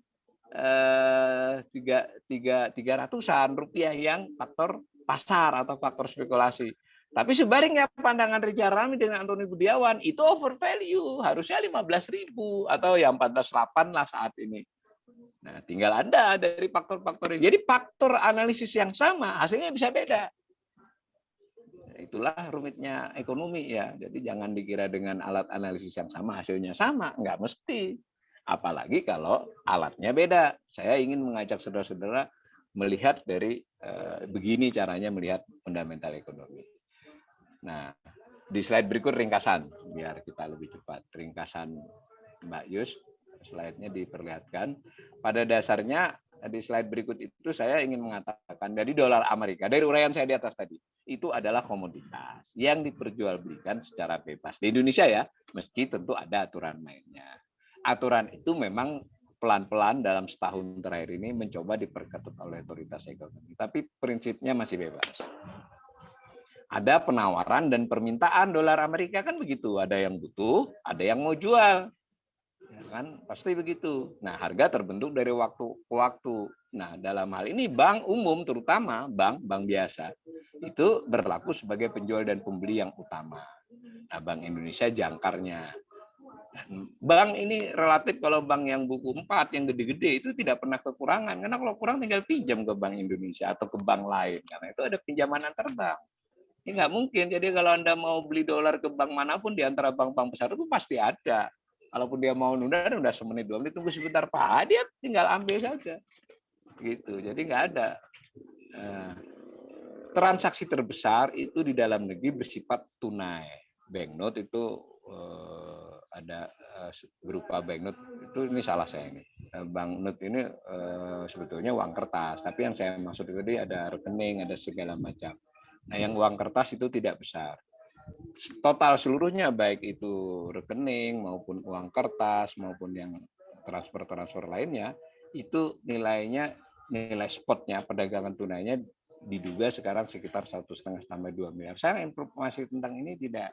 S2: 300-an rupiah yang faktor pasar atau faktor spekulasi. Tapi sebaliknya pandangan Rizal Ramli dengan Antoni Budiawan itu over value, harusnya 15.000 atau ya 14.800 lah saat ini. Nah, tinggal Anda dari faktor-faktor ini. Jadi faktor analisis yang sama hasilnya bisa beda. Itulah rumitnya ekonomi ya. Jadi jangan dikira dengan alat analisis yang sama hasilnya sama, nggak mesti. Apalagi kalau alatnya beda. Saya ingin mengajak saudara-saudara melihat dari begini caranya melihat fundamental ekonomi. Nah, di slide berikut ringkasan, biar kita lebih cepat. Ringkasan Mbak Yus, slide-nya diperlihatkan. Pada dasarnya, di slide berikut itu saya ingin mengatakan dari dolar Amerika, dari uraian saya di atas tadi, itu adalah komoditas yang diperjualbelikan secara bebas. Di Indonesia ya, meski tentu ada aturan mainnya. Aturan itu memang pelan-pelan dalam setahun terakhir ini mencoba diperketat oleh otoritas ekonomi. Tapi prinsipnya masih bebas. Ada penawaran dan permintaan dolar Amerika kan begitu. Ada yang butuh, ada yang mau jual. Ya kan? Pasti begitu. Nah, harga terbentuk dari waktu ke waktu. Nah, dalam hal ini bank umum, terutama bank biasa, itu berlaku sebagai penjual dan pembeli yang utama. Nah, Bank Indonesia jangkarnya. Bank ini relatif kalau bank yang buku 4 yang gede-gede itu tidak pernah kekurangan. Karena kalau kurang tinggal pinjam ke Bank Indonesia atau ke bank lain. Karena itu ada pinjaman antar bank. Ini nggak mungkin. Jadi kalau Anda mau beli dolar ke bank manapun di antara bank-bank besar itu pasti ada. Kalaupun dia mau nunda, udah semenit 2 menit, tunggu sebentar Pak, dia tinggal ambil saja. Gitu. Jadi nggak ada. Transaksi terbesar itu di dalam negeri bersifat tunai. Banknote itu ada berupa banknote, itu ini salah saya ini. Banknote ini sebetulnya uang kertas, tapi yang saya maksud tadi ada rekening, ada segala macam. Nah, yang uang kertas itu tidak besar. Total seluruhnya baik itu rekening maupun uang kertas maupun yang transfer lainnya itu nilainya, nilai spotnya perdagangan tunainya diduga sekarang sekitar 1,5 sampai 2 miliar. Saya informasi tentang ini tidak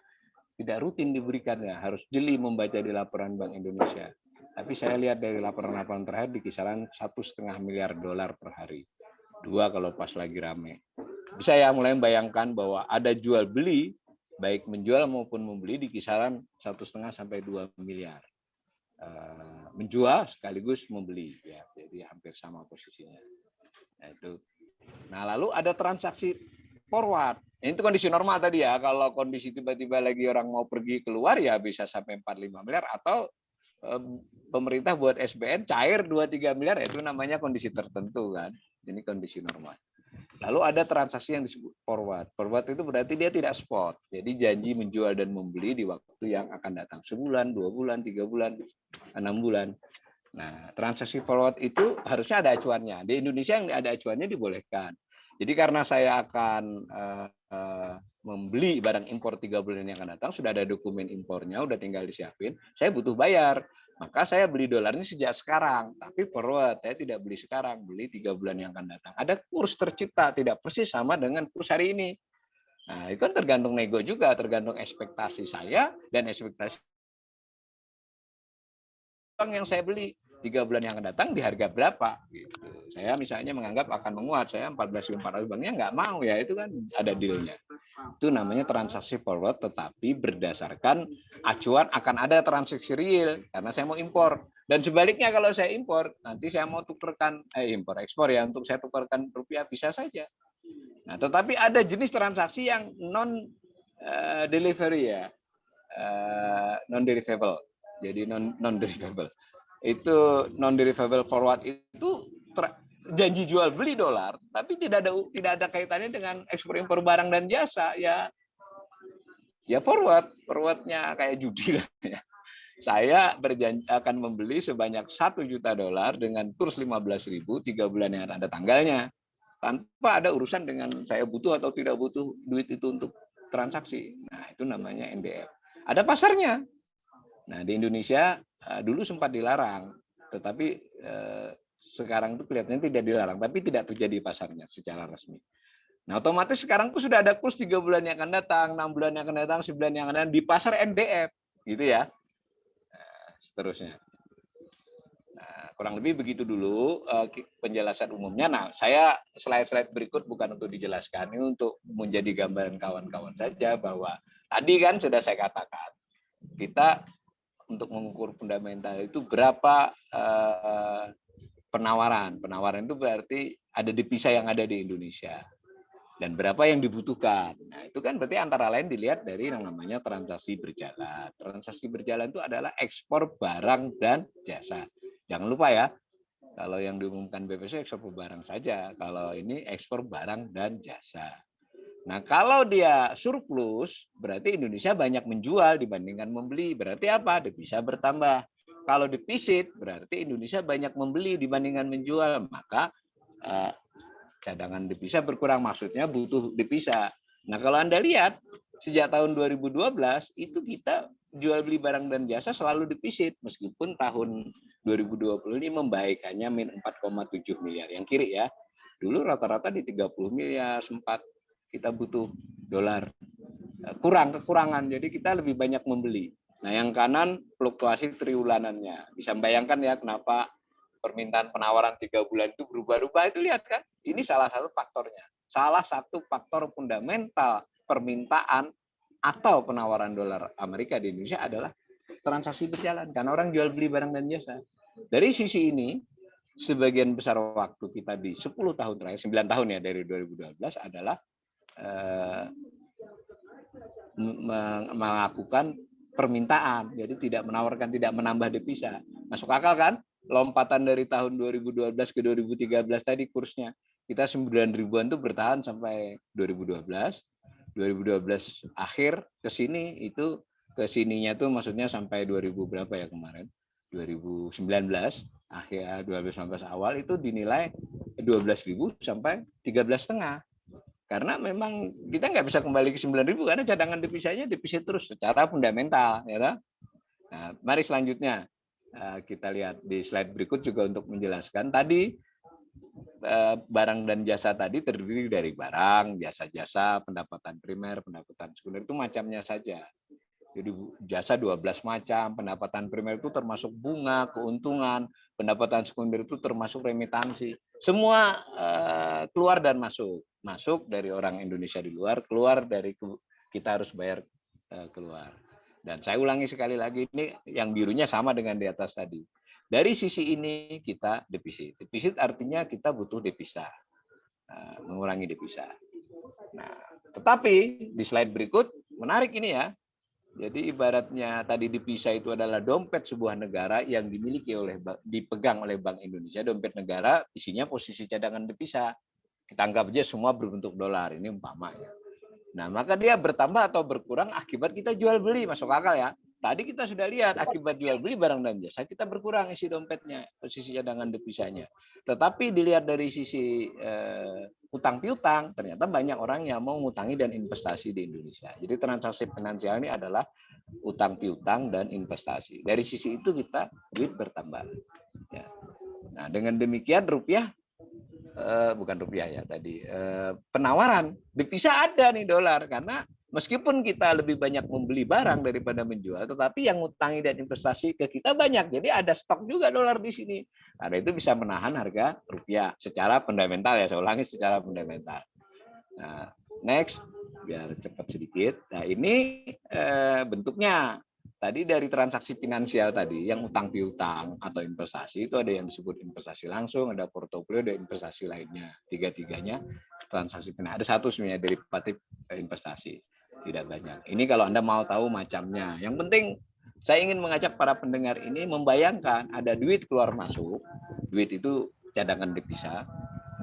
S2: rutin diberikannya, harus jeli membaca di laporan Bank Indonesia. Tapi saya lihat dari laporan-laporan terakhir di kisaran 1,5 miliar dolar per hari. 2 kalau pas lagi rame. Bisa ya mulai membayangkan bahwa ada jual beli, baik menjual maupun membeli di kisaran 1,5 sampai 2 miliar. Menjual sekaligus membeli, ya, jadi hampir sama posisinya. Nah, itu. Nah, lalu ada transaksi forward. Itu kondisi normal tadi ya. Kalau kondisi tiba-tiba lagi orang mau pergi keluar ya bisa sampai 4-5 miliar atau pemerintah buat SBN cair 2-3 miliar, itu namanya kondisi tertentu kan. Ini kondisi normal. Lalu ada transaksi yang disebut forward. Forward itu berarti dia tidak spot. Jadi janji menjual dan membeli di waktu yang akan datang. Sebulan, 2 bulan, 3 bulan, 6 bulan. Nah, transaksi forward itu harusnya ada acuannya. Di Indonesia yang ada acuannya dibolehkan. Jadi karena saya akan membeli barang impor 3 bulan yang akan datang, sudah ada dokumen impornya, udah tinggal disiapin, saya butuh bayar. Maka saya beli dolarnya sejak sekarang, tapi forward saya tidak beli sekarang, beli 3 bulan yang akan datang. Ada kurs tercipta, tidak persis sama dengan kurs hari ini. Nah, itu kan tergantung nego juga, tergantung ekspektasi saya dan ekspektasi yang saya beli 3 bulan yang akan datang di harga berapa. Gitu. Saya misalnya menganggap akan menguat, saya 14.400 banknya nggak mau ya, itu kan ada dealnya. Itu namanya transaksi forward, tetapi berdasarkan acuan akan ada transaksi real karena saya mau impor. Dan sebaliknya kalau saya impor, nanti saya mau tukarkan impor ekspor ya, untuk saya tukarkan rupiah bisa saja. Nah, tetapi ada jenis transaksi yang non delivery ya, non derivable. Jadi non derivable. Itu non derivable forward itu janji jual beli dolar, tapi tidak ada kaitannya dengan ekspor impor barang dan jasa, ya forwardnya kayak judi lah ya. Saya berjanji akan membeli sebanyak 1 juta dolar dengan kurs 15.000 3 bulan yang ada tanggalnya, tanpa ada urusan dengan saya butuh atau tidak butuh duit itu untuk transaksi. Nah, itu namanya NDF. Ada pasarnya. Nah, di Indonesia dulu sempat dilarang, tetapi sekarang itu kelihatannya tidak dilarang, tapi tidak terjadi pasarnya secara resmi. Nah, otomatis sekarang tuh sudah ada kurs 3 bulan yang akan datang, 6 bulan yang akan datang, 9 yang akan datang di pasar NDF, gitu ya. Nah, seterusnya. Nah, kurang lebih begitu dulu penjelasan umumnya. Nah, saya slide-slide berikut bukan untuk dijelaskan, ini untuk menjadi gambaran kawan-kawan saja bahwa tadi kan sudah saya katakan, kita untuk mengukur fundamental itu berapa penawaran. Penawaran itu berarti ada devisa yang ada di Indonesia dan berapa yang dibutuhkan. Nah, itu kan berarti antara lain dilihat dari yang namanya transaksi berjalan. Transaksi berjalan itu adalah ekspor barang dan jasa. Jangan lupa ya, kalau yang diumumkan BPS ekspor barang saja, kalau ini ekspor barang dan jasa. Nah, kalau dia surplus, berarti Indonesia banyak menjual dibandingkan membeli. Berarti apa? Devisa bertambah. Kalau defisit, berarti Indonesia banyak membeli dibandingkan menjual. Maka cadangan devisa berkurang, maksudnya butuh devisa. Nah, kalau Anda lihat, sejak tahun 2012, itu kita jual beli barang dan jasa selalu defisit. Meskipun tahun 2020 ini membaikannya min 4,7 miliar. Yang kiri ya. Dulu rata-rata di 30 miliar, sempat kita butuh dolar, kekurangan, jadi kita lebih banyak membeli. Nah, yang kanan fluktuasi triwulanannya, bisa membayangkan ya kenapa permintaan penawaran 3 bulan itu berubah-ubah, itu lihat kan, ini salah satu faktornya. Salah satu faktor fundamental permintaan atau penawaran dolar Amerika di Indonesia adalah transaksi berjalan, karena orang jual beli barang dan jasa. Dari sisi ini, sebagian besar waktu kita di 10 tahun terakhir, 9 tahun ya dari 2012 adalah melakukan permintaan, jadi tidak menawarkan, tidak menambah devisa. Masuk akal kan? Lompatan dari tahun 2012 ke 2013 tadi kursnya. Kita 9 ribuan tuh bertahan sampai 2012. 2012 akhir ke sini itu ke sininya tuh maksudnya sampai 2000 berapa ya kemarin? 2019 akhir 2019 awal itu dinilai 12.000 sampai 13,5. Karena memang kita nggak bisa kembali ke 9.000 karena cadangan devisanya defisit terus secara fundamental, ya. Nah, mari selanjutnya kita lihat di slide berikut juga untuk menjelaskan tadi barang dan jasa tadi terdiri dari barang, jasa-jasa, pendapatan primer, pendapatan sekunder itu macamnya saja. Jadi jasa 12 macam, pendapatan primer itu termasuk bunga, keuntungan, pendapatan sekunder itu termasuk remitansi. Semua keluar dan masuk. Masuk dari orang Indonesia di luar, keluar dari kita harus bayar keluar. Dan saya ulangi sekali lagi, ini yang birunya sama dengan di atas tadi. Dari sisi ini kita defisit. Defisit artinya kita butuh devisa, mengurangi devisa. Nah, tetapi di slide berikut menarik ini ya. Jadi ibaratnya tadi devisa itu adalah dompet sebuah negara yang dipegang oleh Bank Indonesia, dompet negara isinya posisi cadangan devisa. Kita anggap aja semua berbentuk dolar, ini umpamanya. Nah, maka dia bertambah atau berkurang akibat kita jual beli, masuk akal ya. Tadi kita sudah lihat akibat jual beli barang dan jasa kita berkurang isi dompetnya, posisi cadangan devisanya. Tetapi dilihat dari sisi utang piutang, ternyata banyak orang yang mau ngutangi dan investasi di Indonesia. Jadi transaksi finansial ini adalah utang piutang dan investasi. Dari sisi itu kita duit bertambah. Ya. Nah, dengan demikian rupiah bukan rupiah ya tadi penawaran devisa ada nih dolar, karena meskipun kita lebih banyak membeli barang daripada menjual, tetapi yang ngutangi dan investasi ke kita banyak, jadi ada stok juga dolar di sini. Karena itu bisa menahan harga rupiah secara fundamental ya, saya ulangi secara fundamental. Nah, next biar cepat sedikit. Nah, ini bentuknya. Tadi dari transaksi finansial tadi, yang utang piutang atau investasi itu ada yang disebut investasi langsung, ada portofolio, ada investasi lainnya. Tiga-tiganya transaksi finansial. Ada satu sebenarnya derivatif investasi, tidak banyak. Ini kalau Anda mau tahu macamnya. Yang penting saya ingin mengajak para pendengar ini membayangkan ada duit keluar masuk, duit itu cadangan devisa.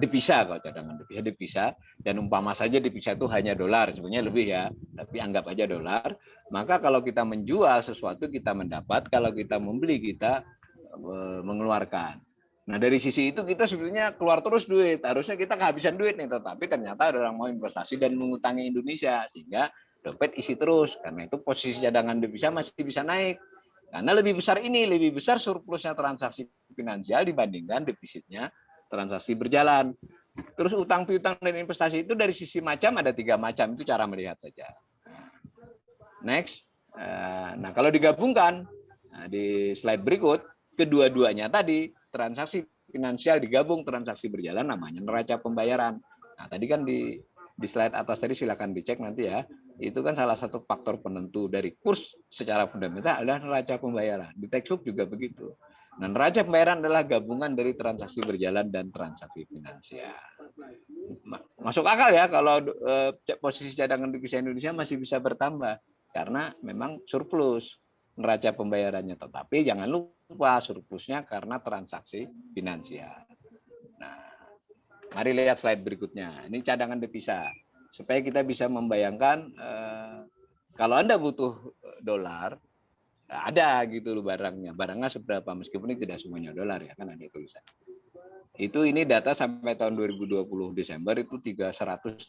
S2: Devisa kalau cadangan devisa, dan umpama saja devisa itu hanya dolar, sebenarnya lebih ya, tapi anggap aja dolar. Maka kalau kita menjual sesuatu kita mendapat, kalau kita membeli kita mengeluarkan. Nah, dari sisi itu kita sebenarnya keluar terus duit, harusnya kita kehabisan duit nih, tetapi ternyata ada orang mau investasi dan mengutangi Indonesia sehingga dompet isi terus. Karena itu posisi cadangan devisa masih bisa naik. Karena lebih besar surplusnya transaksi finansial dibandingkan defisitnya transaksi berjalan. Terus utang piutang dan investasi itu dari sisi macam ada 3 macam, itu cara melihat saja. Next. Nah, kalau digabungkan di slide berikut, kedua-duanya tadi transaksi finansial digabung transaksi berjalan namanya neraca pembayaran. Nah, tadi kan di slide atas tadi silakan dicek nanti ya. Itu kan salah satu faktor penentu dari kurs secara fundamental adalah neraca pembayaran. Di textbook juga begitu. Nah, neraca pembayaran adalah gabungan dari transaksi berjalan dan transaksi finansial. Masuk akal ya kalau posisi cadangan devisa Indonesia masih bisa bertambah karena memang surplus neraca pembayarannya. Tetapi jangan lupa surplusnya karena transaksi finansial. Nah, mari lihat slide berikutnya. Ini cadangan devisa. Supaya kita bisa membayangkan kalau Anda butuh dolar, ada gitu loh barangnya. Barangnya seberapa, meskipun ini tidak semuanya dolar ya, kan ada tulisan. Itu ini data sampai tahun 2020 Desember itu 135.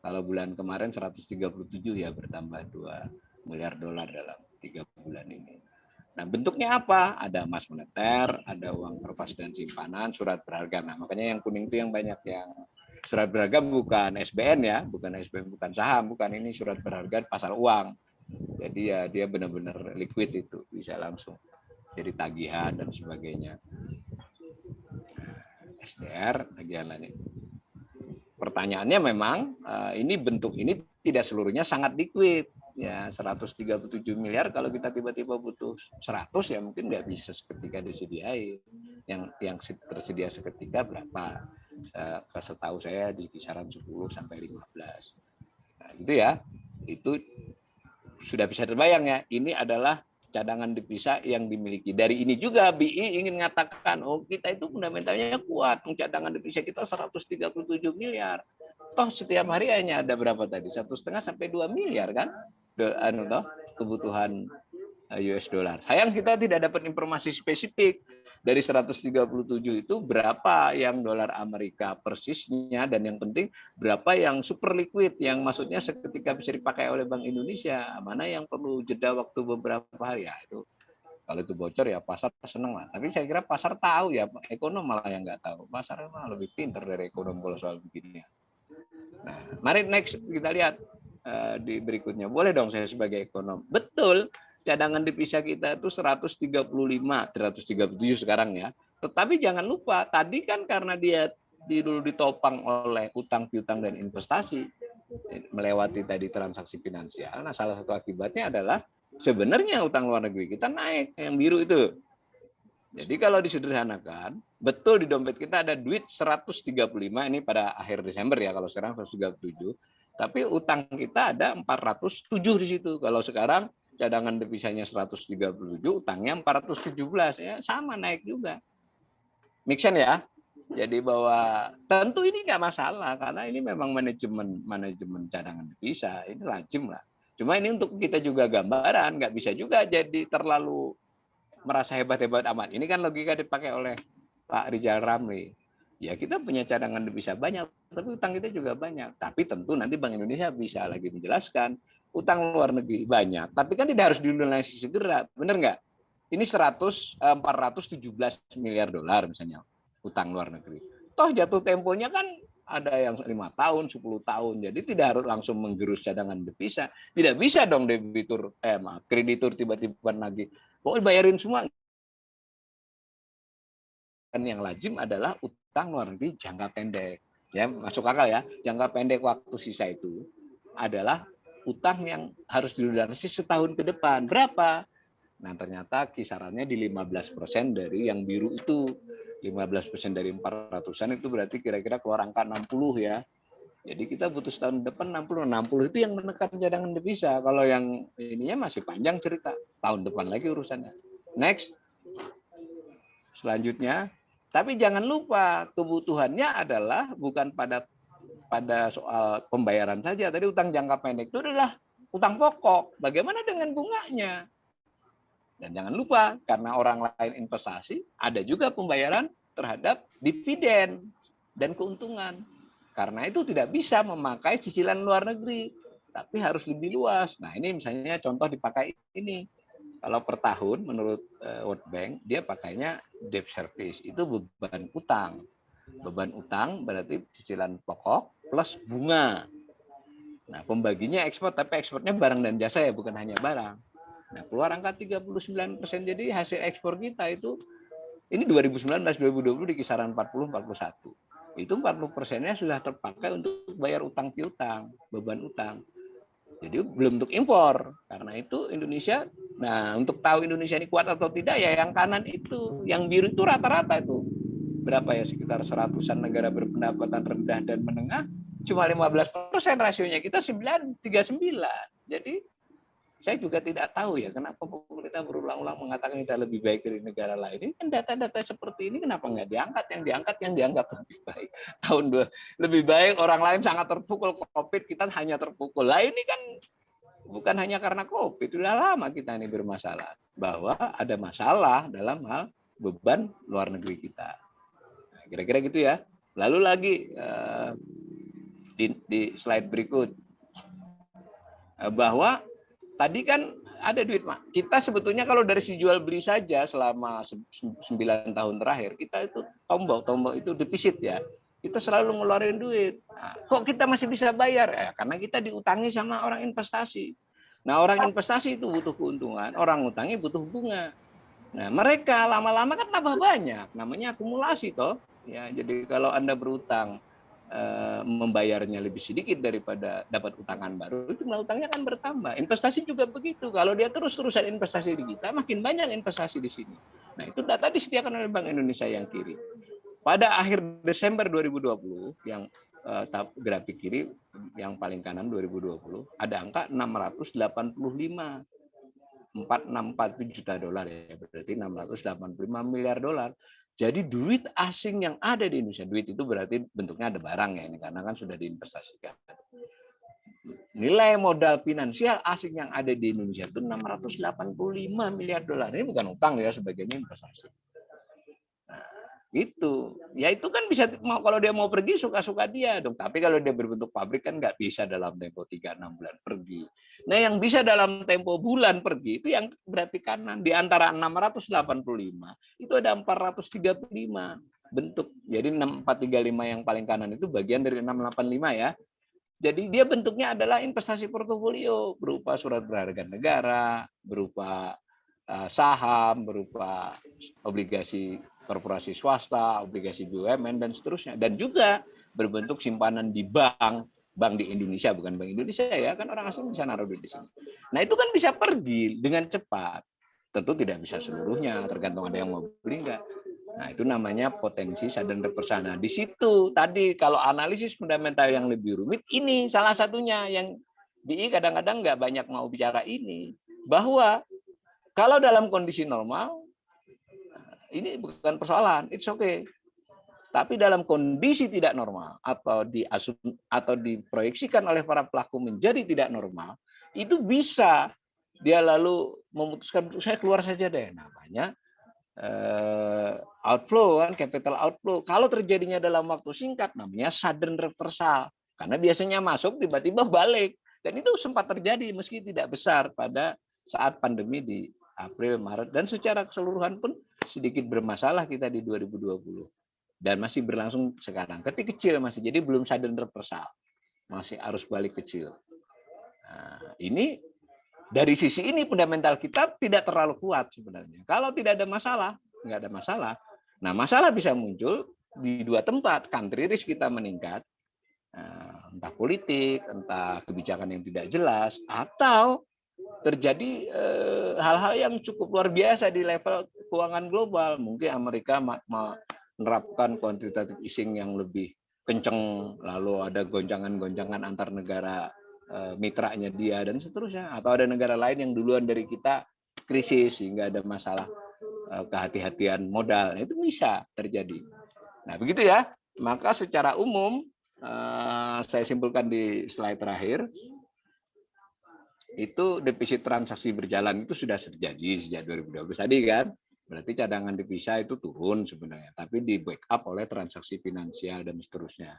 S2: Kalau bulan kemarin 137 ya, bertambah 2 miliar dolar dalam 3 bulan ini. Nah, bentuknya apa? Ada emas moneter, ada uang kertas dan simpanan, surat berharga. Nah, makanya yang kuning itu yang banyak yang surat berharga, bukan SBN ya, bukan SBN, bukan saham, bukan, ini surat berharga pasar uang. Jadi ya dia benar-benar liquid, itu bisa langsung jadi tagihan dan sebagainya. SDR bagian lain. Pertanyaannya memang ini bentuk ini tidak seluruhnya sangat liquid ya, 137 miliar kalau kita tiba-tiba butuh 100 ya mungkin nggak bisa seketika disediain. Yang tersedia seketika berapa? Setahu saya di kisaran 10 sampai 15. Nah, gitu ya. Itu sudah bisa terbayang ya. Ini adalah cadangan devisa yang dimiliki. Dari ini juga BI ingin mengatakan, oh kita itu fundamentalnya kuat, cadangan devisa kita 137 miliar. Toh setiap hari hanya ada berapa tadi? 1,5 sampai 2 miliar kan? Kebutuhan US dollar. Sayang kita tidak dapat informasi spesifik. Dari 137 itu berapa yang dolar Amerika persisnya, dan yang penting berapa yang super liquid yang maksudnya seketika bisa dipakai oleh Bank Indonesia, mana yang perlu jeda waktu beberapa hari ya itu. Kalau itu bocor ya pasar seneng lah. Tapi saya kira pasar tahu ya, ekonom malah yang nggak tahu. Pasar emang lebih pintar dari ekonom kalau soal begini. Nah, mari next kita lihat di berikutnya. Boleh dong saya sebagai ekonom. Betul. Cadangan devisa kita itu 135, 137 sekarang ya. Tetapi jangan lupa, tadi kan karena dia dulu ditopang oleh utang piutang dan investasi, melewati tadi transaksi finansial. Nah, salah satu akibatnya adalah sebenarnya utang luar negeri kita naik, yang biru itu. Jadi kalau disederhanakan, betul di dompet kita ada duit 135 ini pada akhir Desember ya, kalau sekarang 137. Tapi utang kita ada 407 di situ. Kalau sekarang cadangan devisanya 137, utangnya 417 ya, sama naik juga. Make sense ya? Jadi bahwa tentu ini nggak masalah karena ini memang manajemen cadangan devisa, ini lazim lah. Cuma ini untuk kita juga gambaran, nggak bisa juga jadi terlalu merasa hebat-hebat amat. Ini kan logika dipakai oleh Pak Rizal Ramli. Ya kita punya cadangan devisa banyak, tapi utang kita juga banyak. Tapi tentu nanti Bank Indonesia bisa lagi menjelaskan utang luar negeri banyak, tapi kan tidak harus dilunasi segera, benar nggak? Ini 417 miliar dolar misalnya utang luar negeri. Toh jatuh temponya kan ada yang 5 tahun, 10 tahun, jadi tidak harus langsung menggerus cadangan devisa. Tidak bisa dong debitur, kreditur tiba-tiba lagi, pokoknya bayarin semua. Dan yang lazim adalah utang luar negeri jangka pendek. Ya, masuk akal ya. Jangka pendek waktu sisa itu adalah utang yang harus dilunasi setahun ke depan. Berapa? Nah, ternyata kisarannya di 15% dari yang biru itu. 15% dari 400-an itu berarti kira-kira keluar angka 60 ya. Jadi kita butuh setahun depan 60. 60 itu yang menekan cadangan devisa. Kalau yang ininya masih panjang cerita. Tahun depan lagi urusannya. Next. Selanjutnya, tapi jangan lupa kebutuhannya adalah bukan pada soal pembayaran saja. Tadi utang jangka pendek itu adalah utang pokok. Bagaimana dengan bunganya? Dan jangan lupa, karena orang lain investasi, ada juga pembayaran terhadap dividen dan keuntungan. Karena itu tidak bisa memakai cicilan luar negeri, tapi harus lebih luas. Nah, ini misalnya contoh dipakai ini. Kalau per tahun menurut World Bank, dia pakainya debt service, itu beban utang. Beban utang berarti cicilan pokok plus bunga. Nah, pembaginya ekspor, tapi ekspornya barang dan jasa ya, bukan hanya barang. Nah, keluar angka 39%. Jadi hasil ekspor kita itu, ini 2019-2020 di kisaran 40-41. Itu 40%-nya sudah terpakai untuk bayar utang piutang, beban utang. Jadi belum untuk impor. Karena itu Indonesia, nah untuk tahu Indonesia ini kuat atau tidak ya yang kanan itu, yang biru itu rata-rata itu. Berapa ya, sekitar 100-an negara berpendapatan rendah dan menengah, cuma 15% rasionya, kita 39. Jadi saya juga tidak tahu ya kenapa pemerintah berulang-ulang mengatakan kita lebih baik dari negara lain. Ini kan data-data seperti ini kenapa nggak diangkat? Yang dianggap lebih baik. Lebih baik, orang lain sangat terpukul COVID, kita hanya terpukul. Lah ini kan bukan hanya karena COVID, sudah lama kita ini bermasalah. Bahwa ada masalah dalam hal beban luar negeri kita. Nah, kira-kira gitu ya. Lalu lagi di slide berikut, bahwa tadi kan ada duit, Mak. Kita sebetulnya kalau dari si jual beli saja selama 9 tahun terakhir, kita itu tombol itu defisit ya. Kita selalu ngeluarin duit. Nah, kok kita masih bisa bayar? Ya, karena kita diutangi sama orang investasi. Nah, orang investasi itu butuh keuntungan, orang utangi butuh bunga. Nah, mereka lama-lama kan tambah banyak. Namanya akumulasi toh. Ya, jadi kalau Anda berutang membayarnya lebih sedikit daripada dapat utangan baru, jumlah utangnya akan bertambah. Investasi juga begitu. Kalau dia terus-terusan investasi di kita, makin banyak investasi di sini. Nah, itu data disediakan oleh Bank Indonesia yang kiri. Pada akhir Desember 2020, yang grafik kiri, yang paling kanan 2020, ada angka 685. 464 juta dolar ya, berarti 685 miliar dolar. Jadi duit asing yang ada di Indonesia, duit itu berarti bentuknya ada barang ya ini, karena kan sudah diinvestasikan. Nilai modal finansial asing yang ada di Indonesia itu 685 miliar dolar. Ini bukan utang ya, sebagainya investasi. Itu ya, itu kan bisa mau, kalau dia mau pergi suka-suka dia dong, tapi kalau dia berbentuk pabrik kan nggak bisa dalam tempo 3-6 bulan pergi. Nah, yang bisa dalam tempo bulan pergi itu yang grafik kanan, di antara 685 itu ada 435 bentuk. Jadi 6435 yang paling kanan itu bagian dari 685 ya. Jadi dia bentuknya adalah investasi portofolio berupa surat berharga negara, berupa saham, berupa obligasi korporasi swasta, obligasi BUMN, dan seterusnya. Dan juga berbentuk simpanan di bank di Indonesia, bukan Bank Indonesia ya, kan orang asing bisa naruh duit di sini. Nah, itu kan bisa pergi dengan cepat. Tentu tidak bisa seluruhnya, tergantung ada yang mau beli enggak. Nah, itu namanya potensi sudden reversal. Nah, di situ tadi kalau analisis fundamental yang lebih rumit, ini salah satunya yang BI kadang-kadang nggak banyak mau bicara ini. Bahwa kalau dalam kondisi normal, ini bukan persoalan, it's okay. Tapi dalam kondisi tidak normal atau diproyeksikan oleh para pelaku menjadi tidak normal, itu bisa dia lalu memutuskan untuk saya keluar saja deh, namanya outflow kan, capital outflow. Kalau terjadinya dalam waktu singkat namanya sudden reversal, karena biasanya masuk tiba-tiba balik, dan itu sempat terjadi meski tidak besar pada saat pandemi di April, Maret, dan secara keseluruhan pun sedikit bermasalah kita di 2020 dan masih berlangsung sekarang, tapi kecil masih, jadi belum sudden reversal, masih arus balik kecil. Nah, ini dari sisi ini fundamental kita tidak terlalu kuat sebenarnya. Kalau tidak ada masalah, nggak ada masalah. Nah, masalah bisa muncul di dua tempat. Country risk kita meningkat, entah politik, entah kebijakan yang tidak jelas, atau terjadi hal-hal yang cukup luar biasa di level keuangan global. Mungkin Amerika menerapkan quantitative easing yang lebih kenceng, lalu ada gonjangan-gonjangan antar negara mitranya dia dan seterusnya, atau ada negara lain yang duluan dari kita krisis sehingga ada masalah kehati-hatian modal. Nah, itu bisa terjadi. Nah, begitu ya. Maka secara umum saya simpulkan di slide terakhir, itu defisit transaksi berjalan itu sudah terjadi sejak 2012 tadi kan. Berarti cadangan devisa itu turun sebenarnya, tapi di backup oleh transaksi finansial dan seterusnya.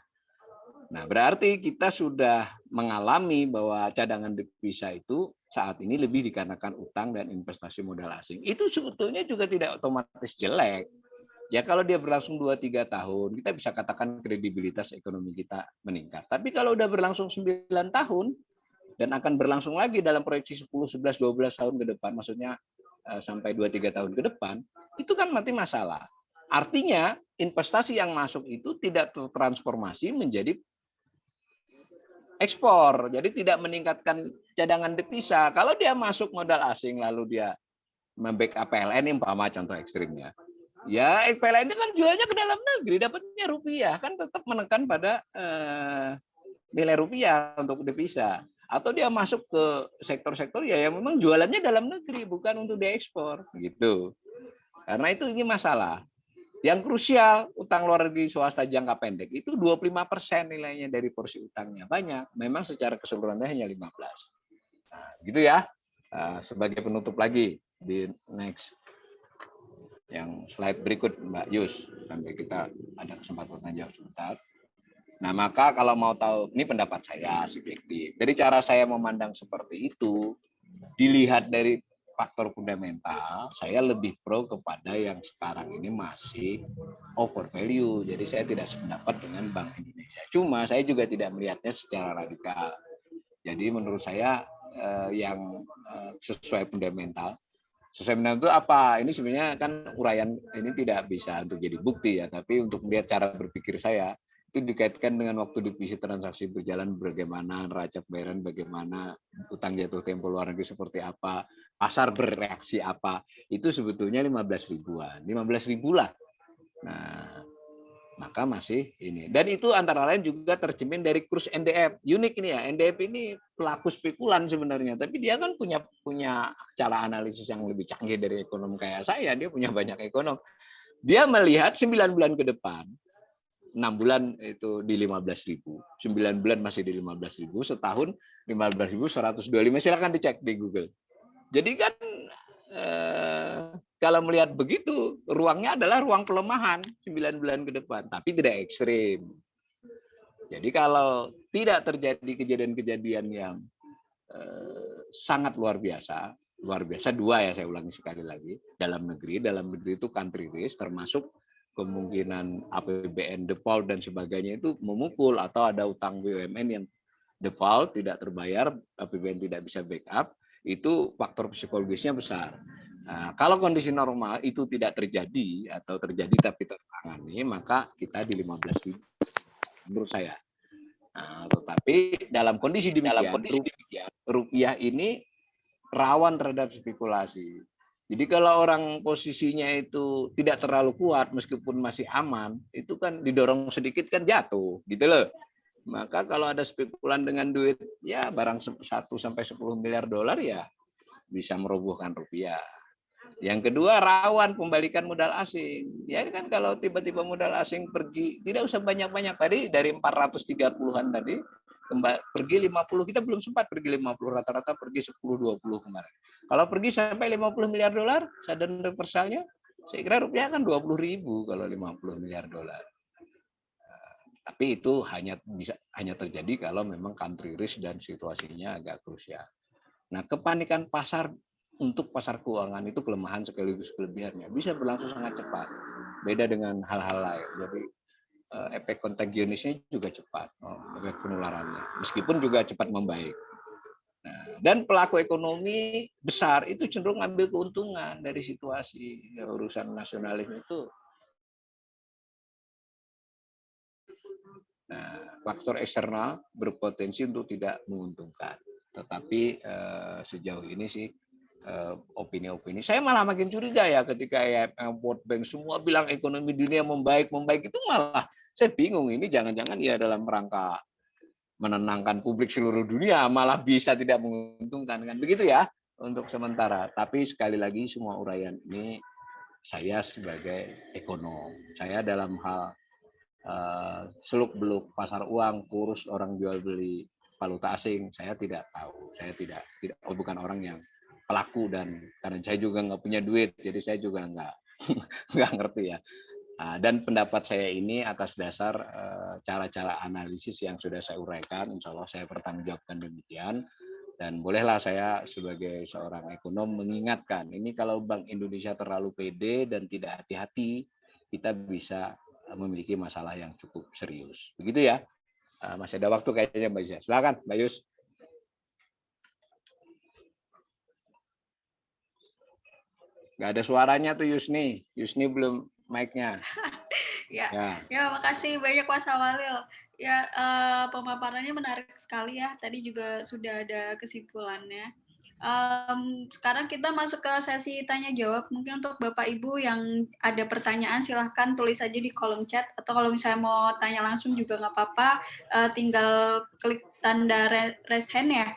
S2: Nah, berarti kita sudah mengalami bahwa cadangan devisa itu saat ini lebih dikarenakan utang dan investasi modal asing. Itu sebetulnya juga tidak otomatis jelek. Ya, kalau dia berlangsung 2-3 tahun, kita bisa katakan kredibilitas ekonomi kita meningkat. Tapi kalau udah berlangsung 9 tahun, dan akan berlangsung lagi dalam proyeksi 10, 11, 12 tahun ke depan, maksudnya sampai 2-3 tahun ke depan, itu kan mati masalah. Artinya investasi yang masuk itu tidak tertransformasi menjadi ekspor, jadi tidak meningkatkan cadangan devisa. Kalau dia masuk modal asing lalu dia membackup PLN, umpama contoh ekstrimnya, ya PLN itu kan jualnya ke dalam negeri, dapatnya rupiah, kan tetap menekan pada nilai rupiah untuk devisa. Atau dia masuk ke sektor-sektor ya yang memang jualannya dalam negeri, bukan untuk diekspor gitu. Karena itu ini masalah. Yang krusial, utang luar negeri swasta jangka pendek itu 25% nilainya dari porsi utangnya. Banyak, memang secara keseluruhannya hanya 15%. Nah, gitu ya. Sebagai penutup lagi di next yang slide berikut Mbak Yus, sampai kita ada kesempatan tanya jawab sebentar. Nah, maka kalau mau tahu, ini pendapat saya subjektif. Dari cara saya memandang seperti itu, dilihat dari faktor fundamental, saya lebih pro kepada yang sekarang ini masih over value. Jadi saya tidak sependapat dengan Bank Indonesia. Cuma saya juga tidak melihatnya secara radikal. Jadi menurut saya yang sesuai fundamental, Seseminar itu apa? Ini sebenarnya kan uraian ini tidak bisa untuk jadi bukti ya, tapi untuk melihat cara berpikir saya itu dikaitkan dengan waktu defisit transaksi berjalan bagaimana, neraca pembayaran bagaimana, utang jatuh tempo luar negeri seperti apa, pasar bereaksi apa, itu sebetulnya 15 ribuan, 15 ribu lah. Nah, maka masih ini. Dan itu antara lain juga tercermin dari kurs NDF. Unik ini ya, NDF ini pelaku spekulan sebenarnya, tapi dia kan punya cara analisis yang lebih canggih dari ekonom kayak saya. Dia punya banyak ekonom. Dia melihat 9 bulan ke depan, 6 bulan itu di 15 ribu, 9 bulan masih di 15 ribu, setahun 15.125. Silakan dicek di Google. Jadi kan kalau melihat begitu, ruangnya adalah ruang pelemahan 9 bulan ke depan, tapi tidak ekstrim. Jadi kalau tidak terjadi kejadian-kejadian yang sangat luar biasa dua ya, saya ulangi sekali lagi, dalam negeri itu country risk, termasuk kemungkinan APBN default dan sebagainya itu memukul, atau ada utang BUMN yang default tidak terbayar, APBN tidak bisa backup, itu faktor psikologisnya besar. Nah, kalau kondisi normal itu tidak terjadi atau terjadi tapi tertangani, maka kita di 15.000 menurut saya. Nah, tetapi dalam kondisi demikian, rupiah ini rawan terhadap spekulasi. Jadi kalau orang posisinya itu tidak terlalu kuat meskipun masih aman, itu kan didorong sedikit kan jatuh, gitu loh. Maka kalau ada spekulan dengan duit ya barang 1 sampai 10 miliar dolar ya bisa merobohkan rupiah. Yang kedua, rawan pembalikan modal asing. Ya kan kalau tiba-tiba modal asing pergi, tidak usah banyak-banyak. Tadi dari 430-an tadi, pergi 50, kita belum sempat pergi 50, rata-rata pergi 10-20 kemarin. Kalau pergi sampai 50 miliar dolar, sadar universalnya, saya kira rupiah kan 20.000 kalau 50 miliar dolar. Tapi itu hanya terjadi kalau memang country risk dan situasinya agak krusial. Nah, kepanikan pasar untuk pasar keuangan itu kelemahan sekaligus kelebihannya bisa berlangsung sangat cepat. Beda dengan hal-hal lain. Jadi efek kontagionisnya juga cepat, efek penularannya. Meskipun juga cepat membaik. Nah, dan pelaku ekonomi besar itu cenderung ambil keuntungan dari situasi urusan nasionalisme itu. Nah, faktor eksternal berpotensi untuk tidak menguntungkan. Tetapi sejauh ini sih opini-opini. Saya malah makin curiga ya ketika World Bank semua bilang ekonomi dunia membaik itu malah saya bingung, ini jangan-jangan ya dalam rangka menenangkan publik seluruh dunia malah bisa tidak menguntungkan kan begitu ya untuk sementara. Tapi sekali lagi semua uraian ini saya sebagai ekonom, saya dalam hal seluk-beluk pasar uang, kurs orang jual beli valuta asing, saya tidak tahu. Saya tidak bukan orang yang pelaku, dan karena saya juga nggak punya duit, jadi saya juga nggak ngerti ya. Dan pendapat saya ini atas dasar cara-cara analisis yang sudah saya uraikan, insya Allah saya pertanggungjawabkan demikian. Dan bolehlah saya sebagai seorang ekonom mengingatkan, ini kalau Bank Indonesia terlalu pede dan tidak hati-hati, kita bisa memiliki masalah yang cukup serius. Begitu ya. Masih ada waktu kayaknya Mbak Yus. Silakan Mbak Yus. Nggak ada suaranya tuh Yusni. Yusni belum mic-nya.
S1: Ya, makasih banyak Mas Awalil. Ya, pemaparannya menarik sekali ya. Tadi juga sudah ada kesimpulannya. Sekarang kita masuk ke sesi tanya jawab. Mungkin untuk Bapak Ibu yang ada pertanyaan silahkan tulis aja di kolom chat, atau kalau misalnya mau tanya langsung juga nggak apa-apa, tinggal klik tanda raise hand ya.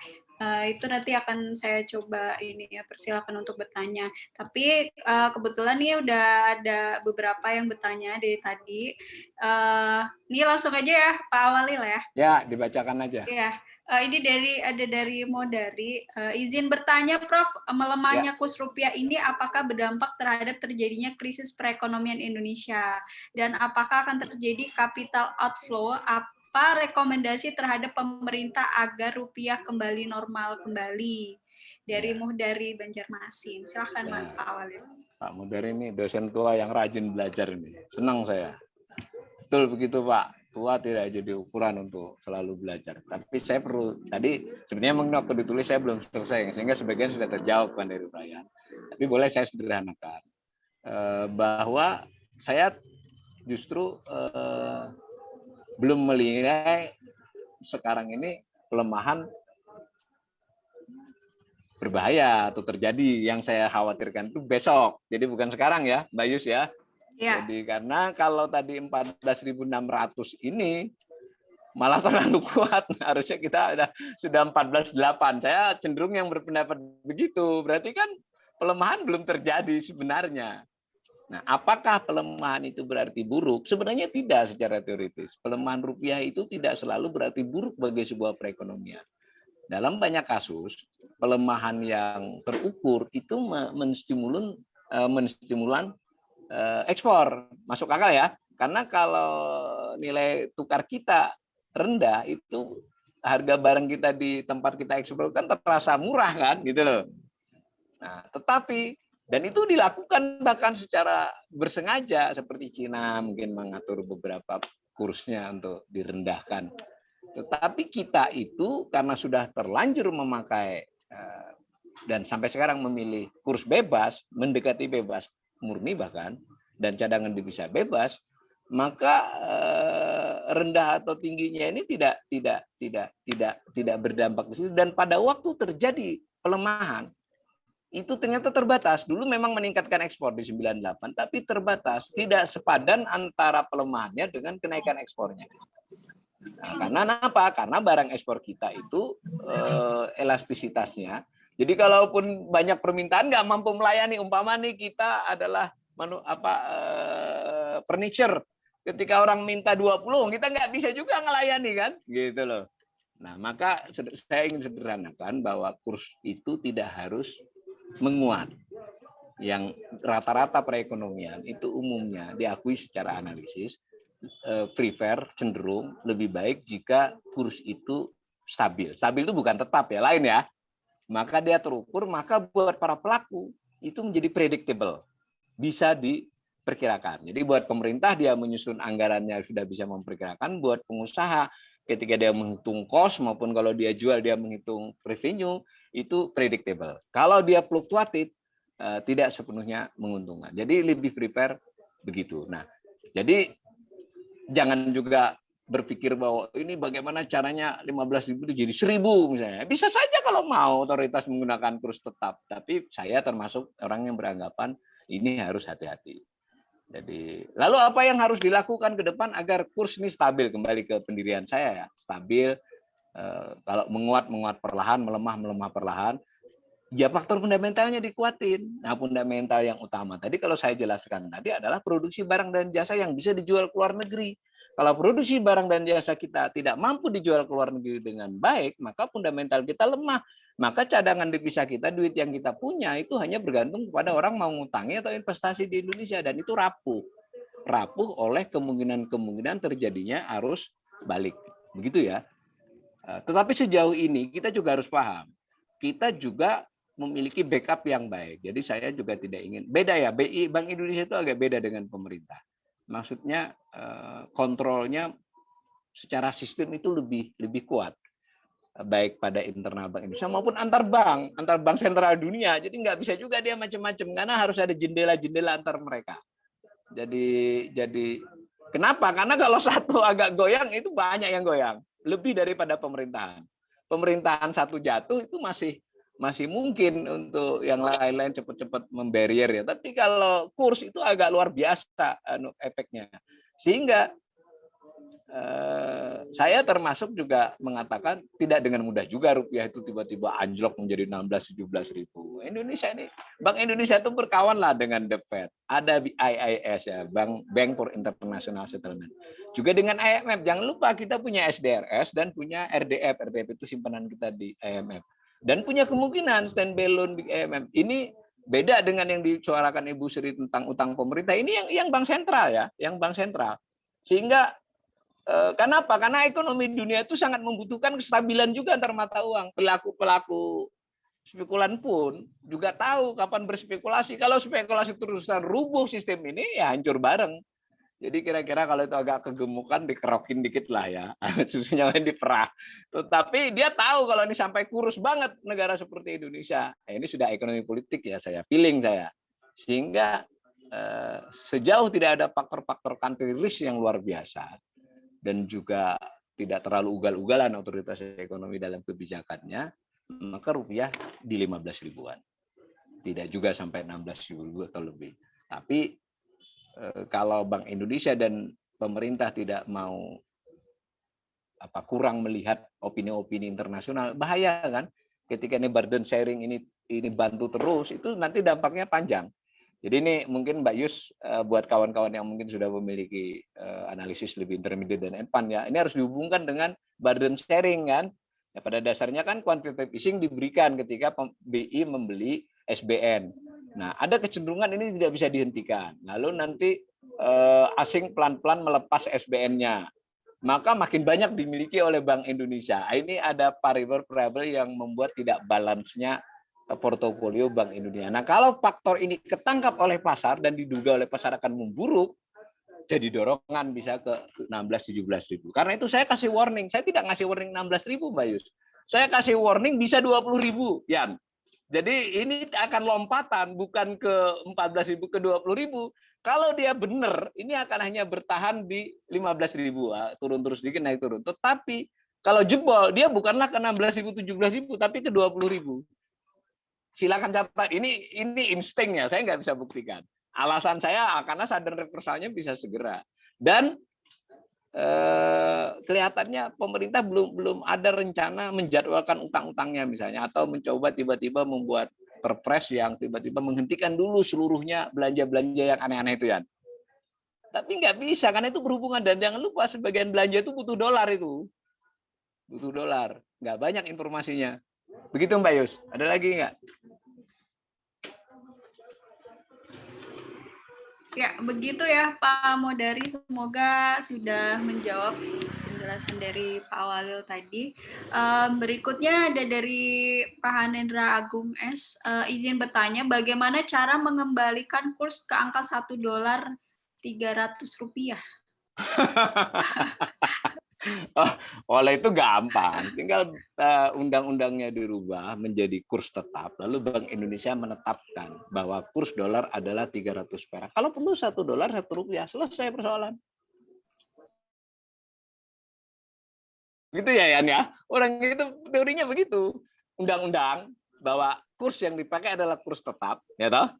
S1: Itu nanti akan saya coba ini ya, persilakan untuk bertanya. Tapi kebetulan nih udah ada beberapa yang bertanya dari tadi. Ini langsung aja ya Pak Awalil ya.
S2: Ya, dibacakan aja.
S1: Ya. Ini dari Modari. Izin bertanya, Prof, melemahnya kurs rupiah ini apakah berdampak terhadap terjadinya krisis perekonomian Indonesia? Dan apakah akan terjadi capital outflow? Apa rekomendasi terhadap pemerintah agar rupiah kembali normal kembali? Dari Muhdari Banjarmasin. Silahkan Pak Awalil.
S2: Pak Muhdari ini dosen tua yang rajin belajar ini. Senang saya. Betul begitu Pak. tua tidak jadi ukuran untuk selalu belajar. Tapi saya perlu, tadi sebenarnya mungkin waktu ditulis saya belum selesai, sehingga sebagian sudah terjawab kan dari Brian. Tapi boleh saya sederhanakan. Bahwa saya justru belum melihat sekarang ini pelemahan berbahaya atau terjadi. Yang saya khawatirkan itu besok. Jadi bukan sekarang ya, Mbak Yus ya.
S1: Ya.
S2: Jadi karena kalau tadi 14.600 ini malah terlalu kuat. Harusnya kita sudah 14.800. Saya cenderung yang berpendapat begitu. Berarti kan pelemahan belum terjadi sebenarnya. Nah, apakah pelemahan itu berarti buruk? Sebenarnya tidak secara teoritis. Pelemahan rupiah itu tidak selalu berarti buruk bagi sebuah perekonomian. Dalam banyak kasus, pelemahan yang terukur itu menstimulan ekspor. Masuk akal ya? Karena kalau nilai tukar kita rendah, itu harga barang kita di tempat kita ekspor kan terasa murah kan, gitu loh. Nah, tetapi dan itu dilakukan bahkan secara bersengaja, seperti Cina mungkin mengatur beberapa kursnya untuk direndahkan. Tetapi kita itu karena sudah terlanjur memakai dan sampai sekarang memilih kurs bebas, mendekati bebas murni bahkan, dan cadangan devisa bebas, maka rendah atau tingginya ini tidak berdampak di situ. Dan pada waktu terjadi pelemahan itu ternyata terbatas. Dulu memang meningkatkan ekspor di 98, tapi terbatas, tidak sepadan antara pelemahannya dengan kenaikan ekspornya. Nah, karena apa? Karena barang ekspor kita itu elastisitasnya. Jadi kalaupun banyak permintaan nggak mampu melayani, umpama nih kita adalah furniture. Ketika orang minta 20, kita nggak bisa juga ngelayani kan? Gitu loh. Nah, maka saya ingin sederhanakan bahwa kurs itu tidak harus menguat. Yang rata-rata perekonomian itu umumnya diakui secara analisis prefer cenderung lebih baik jika kurs itu stabil. Stabil itu bukan tetap ya, lain ya. Maka dia terukur, maka buat para pelaku itu menjadi predictable. Bisa diperkirakan. Jadi buat pemerintah dia menyusun anggarannya sudah bisa memperkirakan, buat pengusaha ketika dia menghitung cost maupun kalau dia jual dia menghitung revenue itu predictable. Kalau dia fluktuatif tidak sepenuhnya menguntungkan. Jadi lebih prepare begitu. Nah, jadi jangan juga berpikir bahwa ini bagaimana caranya 15.000 itu jadi 1.000 misalnya. Bisa saja kalau mau otoritas menggunakan kurs tetap. Tapi saya termasuk orang yang beranggapan ini harus hati-hati. Jadi, lalu apa yang harus dilakukan ke depan agar kurs ini stabil? Kembali ke pendirian saya ya, stabil. Kalau menguat perlahan, melemah perlahan. Ya faktor fundamentalnya dikuatin. Nah, fundamental yang utama tadi kalau saya jelaskan tadi adalah produksi barang dan jasa yang bisa dijual ke luar negeri. Kalau produksi barang dan jasa kita tidak mampu dijual ke luar negeri dengan baik, maka fundamental kita lemah. Maka cadangan devisa kita, duit yang kita punya itu hanya bergantung kepada orang mau ngutangi atau investasi di Indonesia, dan itu rapuh. Rapuh oleh kemungkinan terjadinya arus balik. Begitu ya. Tetapi sejauh ini kita juga harus paham. Kita juga memiliki backup yang baik. Jadi saya juga tidak ingin beda ya. BI Bank Indonesia itu agak beda dengan pemerintah. Maksudnya kontrolnya secara sistem itu lebih kuat, baik pada internal Bank Indonesia maupun antar bank sentral dunia. Jadi nggak bisa juga dia macam-macam karena harus ada jendela-jendela antar mereka. Jadi kenapa? Karena kalau satu agak goyang itu banyak yang goyang, lebih daripada pemerintahan. Pemerintahan satu jatuh itu masih mungkin untuk yang lain-lain cepat-cepat membarier ya. Tapi kalau kurs itu agak luar biasa efeknya. Sehingga saya termasuk juga mengatakan tidak dengan mudah juga rupiah itu tiba-tiba anjlok menjadi 16-17 ribu. Indonesia ini, Bank Indonesia itu berkawan lah dengan The Fed. Ada BIIS ya, Bank for International Settlement. Juga dengan IMF. Jangan lupa kita punya SDRS dan punya RDF. RDF itu simpanan kita di IMF. Dan punya kemungkinan standby loan di IMF. Ini beda dengan yang disuarakan Ibu Sri tentang utang pemerintah. Ini yang bank sentral ya, yang bank sentral. Sehingga kenapa? Karena ekonomi dunia itu sangat membutuhkan kestabilan juga antar mata uang. Pelaku spekulan pun juga tahu kapan berspekulasi. Kalau spekulasi terusan rubuh sistem ini, ya hancur bareng. Jadi kira-kira kalau itu agak kegemukan dikerokin dikit lah ya, susunya main diperah. Tetapi dia tahu kalau ini sampai kurus banget negara seperti Indonesia. Ini sudah ekonomi politik ya feeling saya. Sehingga sejauh tidak ada faktor-faktor country risk yang luar biasa dan juga tidak terlalu ugal-ugalan otoritas ekonomi dalam kebijakannya, maka rupiah di 15 ribuan. Tidak juga sampai 16 ribu atau lebih. Tapi kalau Bank Indonesia dan pemerintah tidak mau kurang melihat opini-opini internasional, bahaya kan? Ketika ini burden sharing ini bantu terus, itu nanti dampaknya panjang. Jadi ini mungkin Mbak Yus buat kawan-kawan yang mungkin sudah memiliki analisis lebih intermediate dan advance ya, ini harus dihubungkan dengan burden sharing kan. Ya, pada dasarnya kan quantitative easing diberikan ketika BI membeli SBN. Nah, ada kecenderungan ini tidak bisa dihentikan. Lalu nanti asing pelan-pelan melepas SBN-nya. Maka makin banyak dimiliki oleh Bank Indonesia. Ini ada variabel yang membuat tidak balance-nya portofolio Bank Indonesia. Nah, kalau faktor ini ketangkap oleh pasar dan diduga oleh pasar akan memburuk, jadi dorongan bisa ke 16-17 ribu. Karena itu saya kasih warning. Saya tidak ngasih warning 16 ribu, Mbak Yus. Saya kasih warning bisa 20 ribu, Yan. Jadi ini akan lompatan, bukan ke 14 ribu, ke 20 ribu. Kalau dia benar, ini akan hanya bertahan di 15 ribu. Turun terus sedikit, naik turun. Tetapi kalau jebol, dia bukanlah ke 16 ribu, 17 ribu, tapi ke 20 ribu. Silakan catat, ini instingnya, saya nggak bisa buktikan. Alasan saya karena sudden reversalnya bisa segera. Dan kelihatannya pemerintah belum ada rencana menjadwalkan utang-utangnya misalnya, atau mencoba tiba-tiba membuat perpres yang tiba-tiba menghentikan dulu seluruhnya belanja-belanja yang aneh-aneh itu ya. Tapi nggak bisa karena itu berhubungan, dan jangan lupa sebagian belanja itu butuh dolar itu. Butuh dolar. Nggak banyak informasinya. Begitu Mbak Yus. Ada lagi nggak?
S1: Ya, begitu ya Pak Modari. Semoga sudah menjawab penjelasan dari Pak Walil tadi. Berikutnya ada dari Pak Hanendra Agung S. Izin bertanya, bagaimana cara mengembalikan kurs ke angka $1 300 rupiah?
S2: Oleh itu gampang, tinggal undang-undangnya dirubah menjadi kurs tetap, lalu Bank Indonesia menetapkan bahwa kurs dolar adalah 300 perak. Kalau perlu $1 1 rupiah, selesai persoalan. Gitu ya Yan ya. Orang itu teorinya begitu. Undang-undang bahwa kurs yang dipakai adalah kurs tetap, ya toh?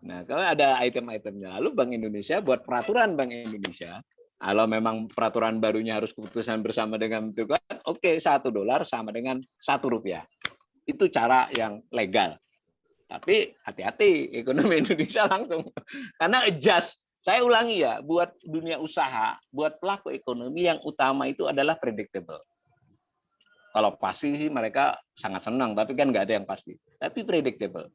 S2: Nah, kalau ada item-itemnya, lalu Bank Indonesia buat peraturan Bank Indonesia. Kalau memang peraturan barunya harus keputusan bersama dengan itu kan, oke, $1 sama dengan $1. Itu cara yang legal. Tapi hati-hati, ekonomi Indonesia langsung. Karena adjust. Saya ulangi ya, buat dunia usaha, buat pelaku ekonomi yang utama itu adalah predictable. Kalau pasti sih mereka sangat senang, tapi kan nggak ada yang pasti. Tapi predictable.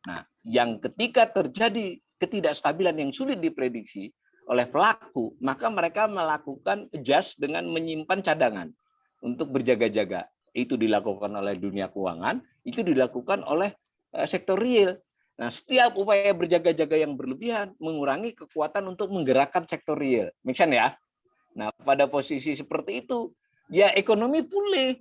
S2: Nah, yang ketika terjadi ketidakstabilan yang sulit diprediksi oleh pelaku, maka mereka melakukan adjust dengan menyimpan cadangan untuk berjaga-jaga. Itu dilakukan oleh dunia keuangan, itu dilakukan oleh sektor real. Nah, setiap upaya berjaga-jaga yang berlebihan mengurangi kekuatan untuk menggerakkan sektor real. Make sense ya? Nah, pada posisi seperti itu, ya ekonomi pulih.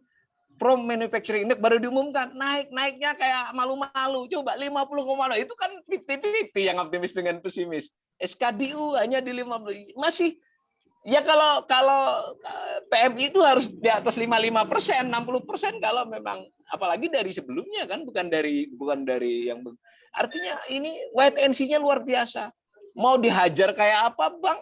S2: From manufacturing index baru diumumkan, naiknya kayak malu-malu. Coba 50,0 itu kan 50-50 yang optimis dengan pesimis. SKDU hanya di 50, masih ya kalau PMI itu harus di atas 55%, 60% kalau memang, apalagi dari sebelumnya kan, bukan dari yang, artinya ini wait and see-nya luar biasa. Mau dihajar kayak apa Bang?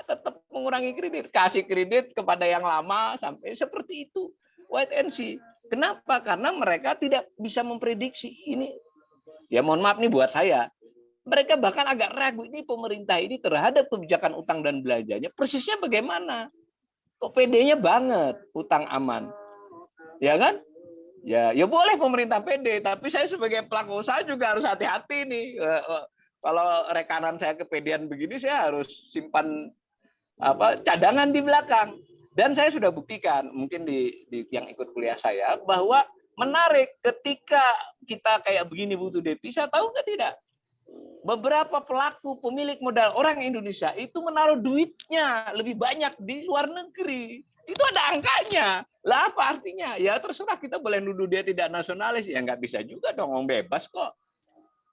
S2: Tetap mengurangi kredit, kasih kredit kepada yang lama sampai seperti itu. Wait and see. Kenapa? Karena mereka tidak bisa memprediksi ini. Ya mohon maaf nih buat saya. Mereka bahkan agak ragu ini pemerintah ini terhadap kebijakan utang dan belanjanya persisnya bagaimana. Kok PD-nya banget utang aman. Ya kan? Ya boleh pemerintah PD, tapi saya sebagai pelaku usaha juga harus hati-hati nih. Kalau rekanan saya kepedean begini, saya harus simpan cadangan di belakang. Dan saya sudah buktikan, mungkin di yang ikut kuliah saya, bahwa menarik ketika kita kayak begini butuh devisa, tahu nggak tidak? beberapa pelaku pemilik modal orang Indonesia itu menaruh duitnya lebih banyak di luar negeri. Itu ada angkanya. Lah apa artinya? Ya terserah, kita boleh nuduh dia tidak nasionalis. Ya nggak bisa juga dong, orang bebas kok.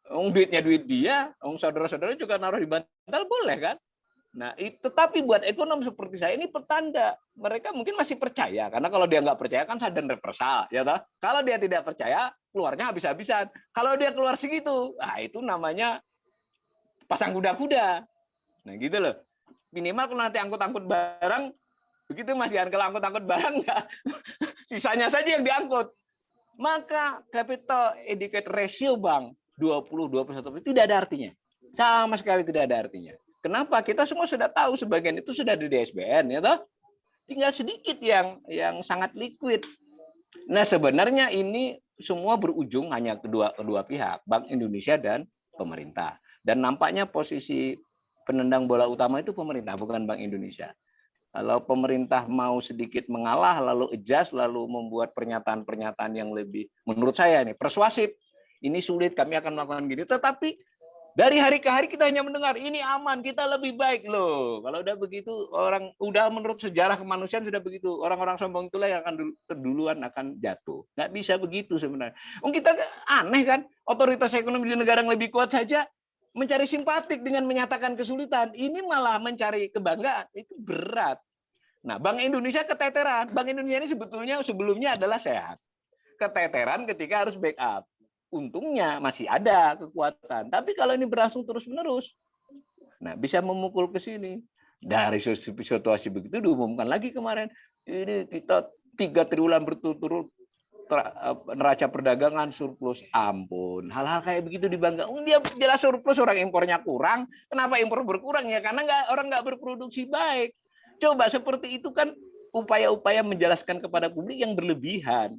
S2: Duitnya duit dia, saudara-saudara juga naruh di bantal boleh kan? Nah, tetapi buat ekonom seperti saya ini petanda. Mereka mungkin masih percaya, karena kalau dia nggak percaya kan sudden reversal, ya toh. Kalau dia tidak percaya, keluarnya habis-habisan. Kalau dia keluar segitu, itu namanya pasang kuda-kuda. Nah, gitu loh. Minimal kalau nanti angkut-angkut barang, begitu Mas Yan, kalau angkut-angkut barang nggak, sisanya saja yang diangkut. Maka capital adequacy ratio bank 20-21% tidak ada artinya. Sama sekali tidak ada artinya. Kenapa? Kita semua sudah tahu sebagian itu sudah di DSBN, ya toh? Tinggal sedikit yang sangat liquid. Nah, sebenarnya ini semua berujung hanya kedua pihak, Bank Indonesia dan pemerintah. Dan nampaknya posisi penendang bola utama itu pemerintah, bukan Bank Indonesia. Kalau pemerintah mau sedikit mengalah, lalu adjust, lalu membuat pernyataan-pernyataan yang lebih, menurut saya ini persuasif, ini sulit, kami akan melakukan gini. Tetapi dari hari ke hari kita hanya mendengar ini aman, kita lebih baik loh. Kalau udah begitu, orang udah menurut sejarah kemanusiaan sudah begitu. Orang-orang sombong itulah yang akan duluan akan jatuh. Nggak bisa begitu sebenarnya. Kita aneh kan, otoritas ekonomi di negara yang lebih kuat saja mencari simpatik dengan menyatakan kesulitan. Ini malah mencari kebanggaan, itu berat. Nah, Bank Indonesia keteteran. Bank Indonesia ini sebetulnya sebelumnya adalah sehat. Keteteran ketika harus backup. Untungnya masih ada kekuatan. Tapi kalau ini berlangsung terus-menerus, nah bisa memukul ke sini. Dari situasi begitu diumumkan lagi kemarin, ini kita 3 triwulan berturut-turut neraca perdagangan surplus. Ampun, hal-hal kayak begitu dibanggakan. Dia jelas surplus, orang impornya kurang. Kenapa impor berkurang? Ya karena orang nggak berproduksi baik. Coba seperti itu kan upaya-upaya menjelaskan kepada publik yang berlebihan.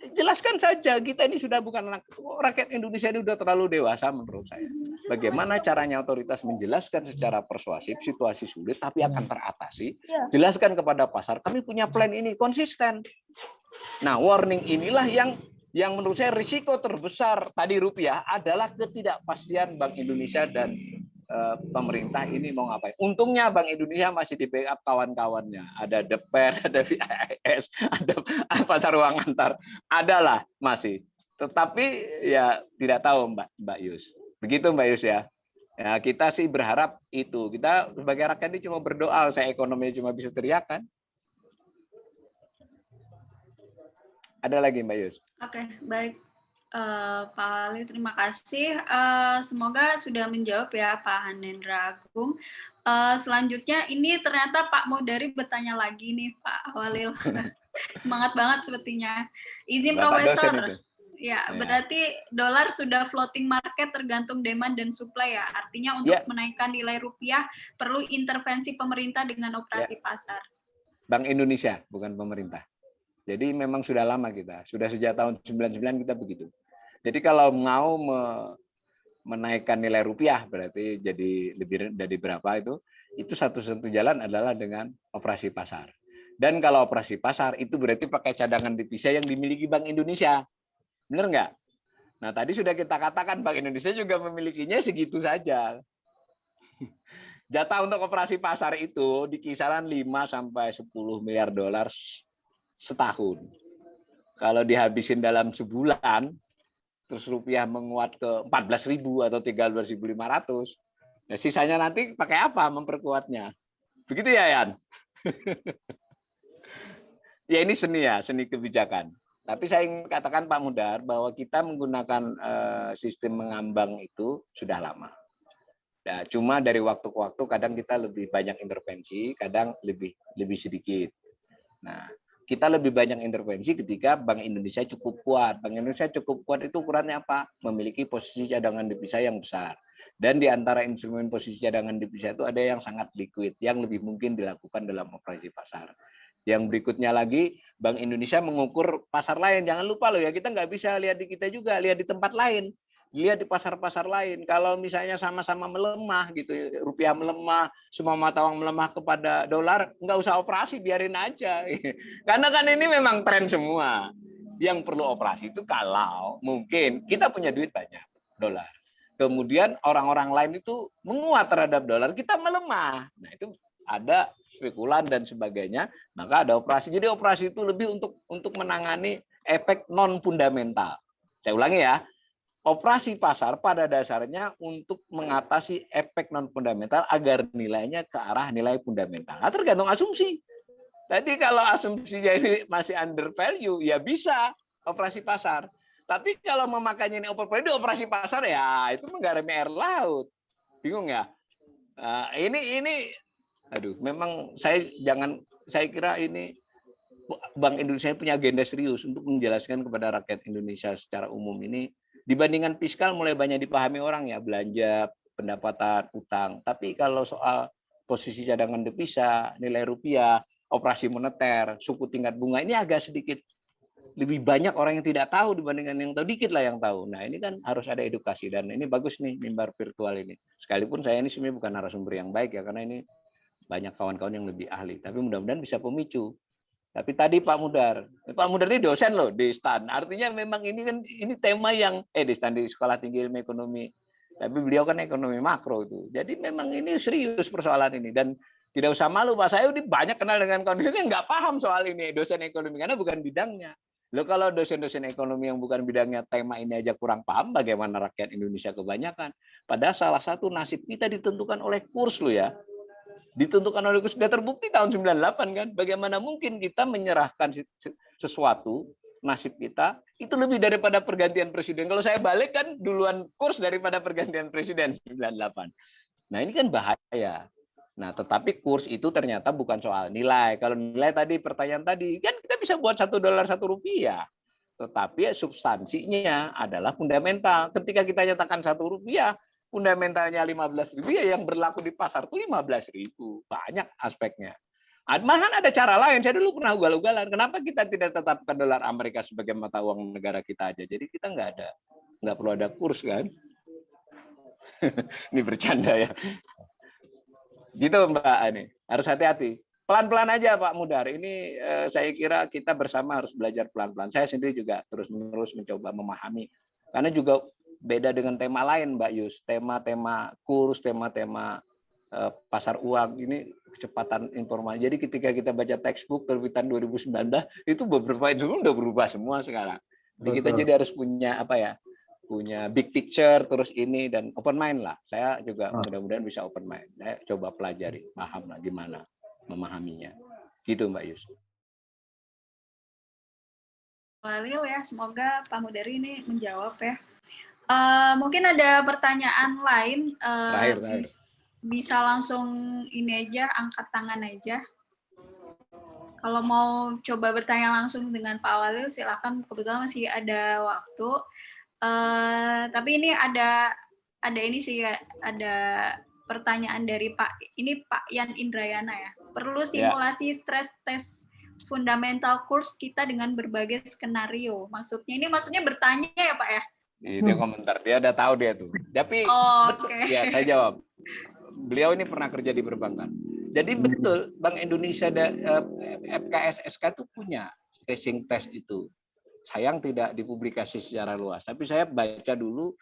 S2: Jelaskan saja, kita ini sudah bukan rakyat Indonesia, ini sudah terlalu dewasa menurut saya. Bagaimana caranya otoritas menjelaskan secara persuasif situasi sulit tapi akan teratasi. Jelaskan kepada pasar, kami punya plan ini konsisten. Nah, warning inilah yang menurut saya risiko terbesar tadi rupiah adalah ketidakpastian Bank Indonesia dan pemerintah ini mau ngapain. Untungnya Bank Indonesia masih di backup kawan-kawannya. Ada The Fed, ada VIS, ada pasar uang antar. Adalah masih. Tetapi ya tidak tahu Mbak Yus. Begitu Mbak Yus ya. Ya, kita sih berharap itu. Kita sebagai rakyat ini cuma berdoa, saya ekonomi cuma bisa teriakan. Ada lagi Mbak Yus?
S1: Oke, baik. Pak Ali, terima kasih. Semoga sudah menjawab ya Pak Hanendra Agung. Selanjutnya ini ternyata Pak Modari bertanya lagi nih Pak Walil. Semangat banget sepertinya. Izin Profesor. Ya, berarti dolar sudah floating market tergantung demand dan supply ya. Artinya untuk menaikkan nilai rupiah perlu intervensi pemerintah dengan operasi pasar.
S2: Bank Indonesia, bukan pemerintah. Jadi memang sudah lama kita, sudah sejak tahun 99 kita begitu. Jadi kalau mau menaikkan nilai rupiah berarti jadi lebih dari berapa itu satu-satu jalan adalah dengan operasi pasar. Dan kalau operasi pasar itu berarti pakai cadangan devisa yang dimiliki Bank Indonesia. Benar nggak? Nah tadi sudah kita katakan Bank Indonesia juga memilikinya segitu saja. Jatah untuk operasi pasar itu di kisaran 5 sampai 10 miliar dolar setahun. Kalau dihabisin dalam sebulan, terus rupiah menguat ke 14.000 atau 13.500, nah sisanya nanti pakai apa memperkuatnya? Begitu ya, Yan? Ya ini seni ya, seni kebijakan. Tapi saya ingin katakan Pak Mudar bahwa kita menggunakan sistem mengambang itu sudah lama. Nah, cuma dari waktu ke waktu kadang kita lebih banyak intervensi, kadang lebih sedikit. Nah, kita lebih banyak intervensi ketika Bank Indonesia cukup kuat. Bank Indonesia cukup kuat itu ukurannya apa? Memiliki posisi cadangan devisa yang besar. Dan di antara instrumen posisi cadangan devisa itu ada yang sangat liquid, yang lebih mungkin dilakukan dalam operasi pasar. Yang berikutnya lagi, Bank Indonesia mengukur pasar lain. Jangan lupa loh ya, kita nggak bisa lihat di kita juga, lihat di tempat lain. Lihat di pasar-pasar lain. Kalau misalnya sama-sama melemah gitu, rupiah melemah, semua mata uang melemah kepada dolar, nggak usah operasi, biarin aja. Karena kan ini memang tren semua. Yang perlu operasi itu kalau mungkin kita punya duit banyak dolar. kemudian orang-orang lain itu menguat terhadap dolar, kita melemah. Nah, itu ada spekulan dan sebagainya, maka ada operasi. Jadi operasi itu lebih untuk menangani efek non fundamental. Saya ulangi ya, operasi pasar pada dasarnya untuk mengatasi efek non fundamental agar nilainya ke arah nilai fundamental. Nah, tergantung asumsi. Tadi kalau asumsinya ini masih under value, ya bisa operasi pasar. Tapi kalau memakainya ini overvalue, operasi pasar ya itu menggarami air laut. Bingung ya? Nah, ini aduh, memang saya kira ini Bank Indonesia punya agenda serius untuk menjelaskan kepada rakyat Indonesia secara umum ini, dibandingkan fiskal mulai banyak dipahami orang ya, belanja, pendapatan, utang. Tapi kalau soal posisi cadangan devisa, nilai rupiah, operasi moneter, suku tingkat bunga, ini agak sedikit lebih banyak orang yang tidak tahu dibandingkan yang tahu, dikit lah yang tahu. Nah, ini kan harus ada edukasi, dan ini bagus nih mimbar virtual ini. Sekalipun saya ini sebenarnya bukan narasumber yang baik ya, karena ini banyak kawan-kawan yang lebih ahli, tapi mudah-mudahan bisa pemicu. Tapi tadi Pak Mudar ini dosen loh di STAN. Artinya memang ini tema yang di STAN, di Sekolah Tinggi Ilmu Ekonomi. Tapi beliau kan ekonomi makro itu. Jadi memang ini serius persoalan ini, dan tidak usah malu Pak. Saya udah banyak kenal dengan kondisi yang nggak paham soal ini, dosen ekonomi, karena bukan bidangnya. Loh, kalau dosen-dosen ekonomi yang bukan bidangnya tema ini aja kurang paham, bagaimana rakyat Indonesia kebanyakan? Padahal salah satu nasib kita ditentukan oleh kurs loh ya. Ditentukan oleh kurs, sudah terbukti tahun 98 kan. Bagaimana mungkin kita menyerahkan sesuatu, nasib kita, itu lebih daripada pergantian presiden. Kalau saya balik kan duluan kurs daripada pergantian presiden 98. Nah, ini kan bahaya. Nah, tetapi kurs itu ternyata bukan soal nilai. Kalau nilai tadi, pertanyaan tadi, kan kita bisa buat $1 ₹1. Tetapi substansinya adalah fundamental. Ketika kita nyatakan $1, fundamentalnya 15.000, ya yang berlaku di pasar itu 15.000. Banyak aspeknya. Malahan ada cara lain. Saya dulu pernah ugal-ugalan. Kenapa kita tidak tetapkan dolar Amerika sebagai mata uang negara kita aja? Jadi kita nggak perlu ada kurs kan? Ini bercanda ya. Gitu Mbak Ani. Harus hati-hati. Pelan-pelan aja Pak Mudar. Ini saya kira kita bersama harus belajar pelan-pelan. Saya sendiri juga terus-menerus mencoba memahami. Karena juga beda dengan tema lain Mbak Yus. Tema-tema kurs, tema-tema pasar uang, ini kecepatan informasi. Jadi ketika kita baca textbook terbitan 2019, itu beberapa itu udah berubah semua sekarang. Jadi kita jadi harus punya punya big picture, terus ini, dan open mind lah. Saya juga mudah-mudahan bisa open mind. Saya coba pelajari, paham lah gimana memahaminya. Gitu Mbak Yus.
S1: Walil ya, semoga Pak Mudari ini menjawab ya. Mungkin ada pertanyaan lain.
S2: Terakhir.
S1: Bisa langsung ini aja, angkat tangan aja. Kalau mau coba bertanya langsung dengan Pak Walil, silakan. Kebetulan masih ada waktu. Tapi ini ada ini sih, ada pertanyaan dari Pak Yan Indrayana ya. Perlu simulasi stres tes fundamental course kita dengan berbagai skenario. Maksudnya bertanya ya Pak ya?
S2: Dia komentar, dia udah tahu dia tuh. Tapi ya saya jawab. Beliau ini pernah kerja di perbankan. Jadi betul Bank Indonesia dan FKSSK itu punya stressing test itu. Sayang tidak dipublikasi secara luas. Tapi saya baca dulu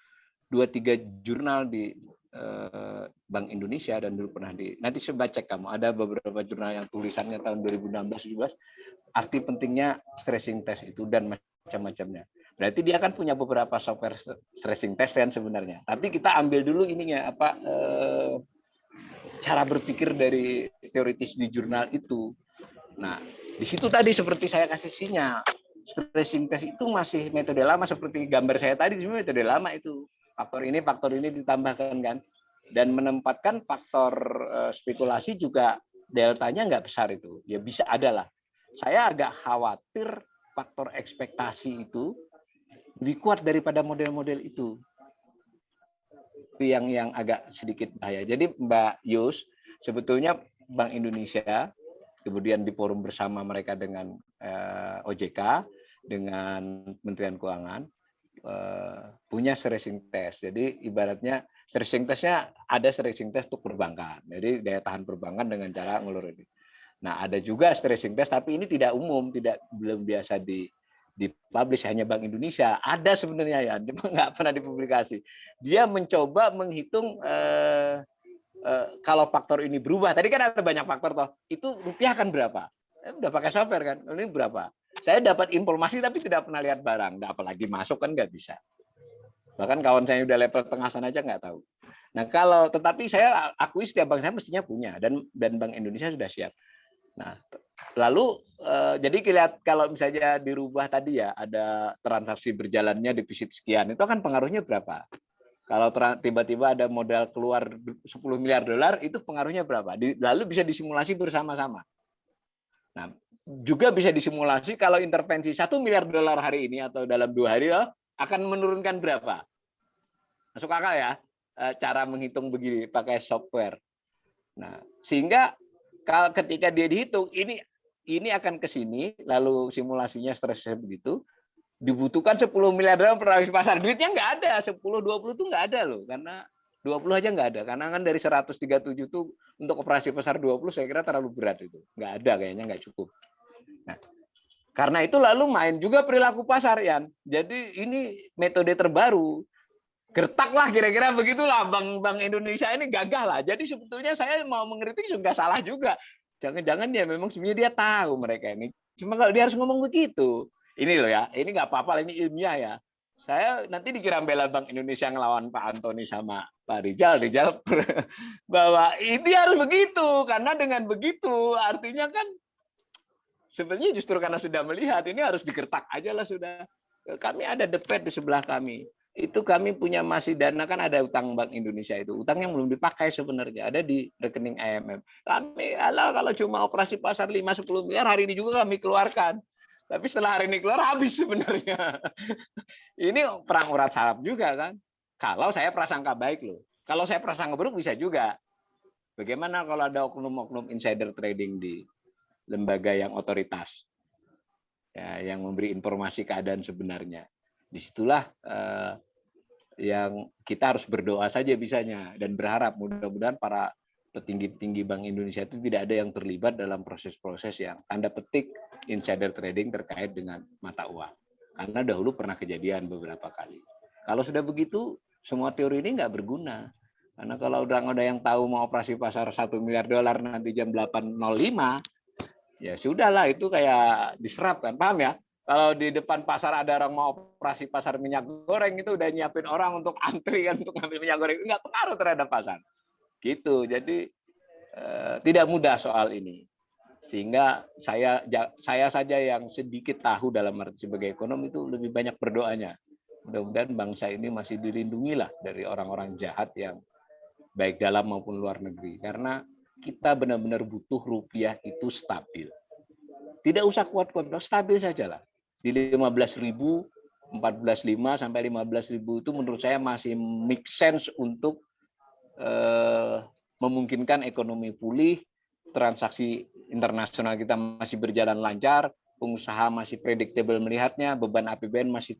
S2: 2-3 jurnal di Bank Indonesia, dan dulu pernah nanti coba cek kamu, ada beberapa jurnal yang tulisannya tahun 2016-17 arti pentingnya stressing test itu dan macam-macamnya. Berarti dia kan punya beberapa software stressing test kan sebenarnya. Tapi kita ambil dulu ininya cara berpikir dari teoritis di jurnal itu. Nah, di situ tadi seperti saya kasih sinyal, stressing test itu masih metode lama, seperti gambar saya tadi, sebenarnya metode lama itu. Faktor ini ditambahkan kan, dan menempatkan faktor spekulasi juga deltanya nggak besar itu. Ya bisa ada lah. Saya agak khawatir faktor ekspektasi itu lebih kuat daripada model-model itu. Yang agak sedikit bahaya. Jadi Mbak Yus, sebetulnya Bank Indonesia kemudian di forum bersama mereka dengan OJK, dengan Kementerian Keuangan, punya stressing test. Jadi ibaratnya stressing testnya ada stressing test untuk perbankan. Jadi daya tahan perbankan dengan cara ngelur ini. Nah, ada juga stressing test, tapi ini tidak umum, belum biasa dipublish hanya Bank Indonesia. Ada sebenarnya ya, cuma nggak pernah dipublikasi. Dia mencoba menghitung kalau faktor ini berubah. Tadi kan ada banyak faktor toh. Itu rupiah kan berapa? Udah pakai software kan? Ini berapa? Saya dapat informasi tapi tidak pernah lihat barang. Nah, apalagi masuk kan nggak bisa. Bahkan kawan saya udah level tengah sana aja nggak tahu. Nah kalau tetapi saya akui setiap bank saya mestinya punya dan Bank Indonesia sudah siap. Nah lalu jadi lihat kalau misalnya dirubah tadi ya ada transaksi berjalannya defisit sekian itu akan pengaruhnya berapa? Kalau tiba-tiba ada modal keluar 10 miliar dolar itu pengaruhnya berapa? Lalu bisa disimulasi bersama-sama. Nah juga bisa disimulasi kalau intervensi 1 miliar dolar hari ini atau dalam 2 hari akan menurunkan berapa? Masuk akal ya cara menghitung begini pakai software. Nah, sehingga ketika dia dihitung ini akan ke sini lalu simulasinya stresnya begitu dibutuhkan 10 miliar dolar per pasar. Duitnya nggak ada, 10 20 itu nggak ada loh karena 20 aja nggak ada karena kan dari 137 itu untuk operasi pasar 20 saya kira terlalu berat itu. Nggak ada kayaknya nggak cukup. Nah, karena itu lalu main juga perilaku pasar, Yan. Jadi ini metode terbaru. Gertak lah kira-kira begitulah Bank Indonesia ini gagah lah. Jadi sebetulnya saya mau mengkritik juga salah juga. Jangan-jangan ya memang sebenarnya dia tahu mereka ini. Cuma kalau dia harus ngomong begitu. Ini loh ya, ini nggak apa-apa, ini ilmiah ya. Saya nanti dikira bela Bank Indonesia ngelawan Pak Antoni sama Pak Rijal bahwa ini harus begitu. Karena dengan begitu artinya kan sebenarnya justru karena sudah melihat ini harus digertak aja lah sudah. Kami ada The Fed di sebelah kami. Itu kami punya masih dana kan ada utang Bank Indonesia itu. Utang yang belum dipakai sebenarnya ada di rekening IMF. Kami kalau cuma operasi pasar 5-10 miliar hari ini juga kami keluarkan. Tapi setelah hari ini keluar habis sebenarnya. Ini perang urat saraf juga kan. Kalau saya prasangka baik loh. Kalau saya prasangka buruk bisa juga. Bagaimana kalau ada oknum-oknum insider trading di lembaga yang otoritas, ya, yang memberi informasi keadaan sebenarnya. Disitulah yang kita harus berdoa saja bisanya dan berharap mudah-mudahan para petinggi-petinggi Bank Indonesia itu tidak ada yang terlibat dalam proses-proses yang tanda petik insider trading terkait dengan mata uang. Karena dahulu pernah kejadian beberapa kali. Kalau sudah begitu, semua teori ini nggak berguna. Karena kalau udah ada yang tahu mau operasi pasar 1 miliar dolar nanti jam 8.05, ya sudahlah itu kayak diserap kan, paham ya? Kalau di depan pasar ada orang mau operasi pasar minyak goreng itu udah nyiapin orang untuk antri kan untuk ngambil minyak goreng, nggak pengaruh terhadap pasar. Gitu. Jadi tidak mudah soal ini. Sehingga saya saja yang sedikit tahu dalam arti sebagai ekonom itu lebih banyak berdoanya. Mudah-mudahan bangsa ini masih dilindungi lah dari orang-orang jahat yang baik dalam maupun luar negeri. Karena kita benar-benar butuh rupiah itu stabil. Tidak usah kuat-kuat, stabil saja lah. Di 15.000, 14.500 sampai 15.000 itu menurut saya masih make sense untuk memungkinkan ekonomi pulih, transaksi internasional kita masih berjalan lancar, pengusaha masih predictable melihatnya, beban APBN masih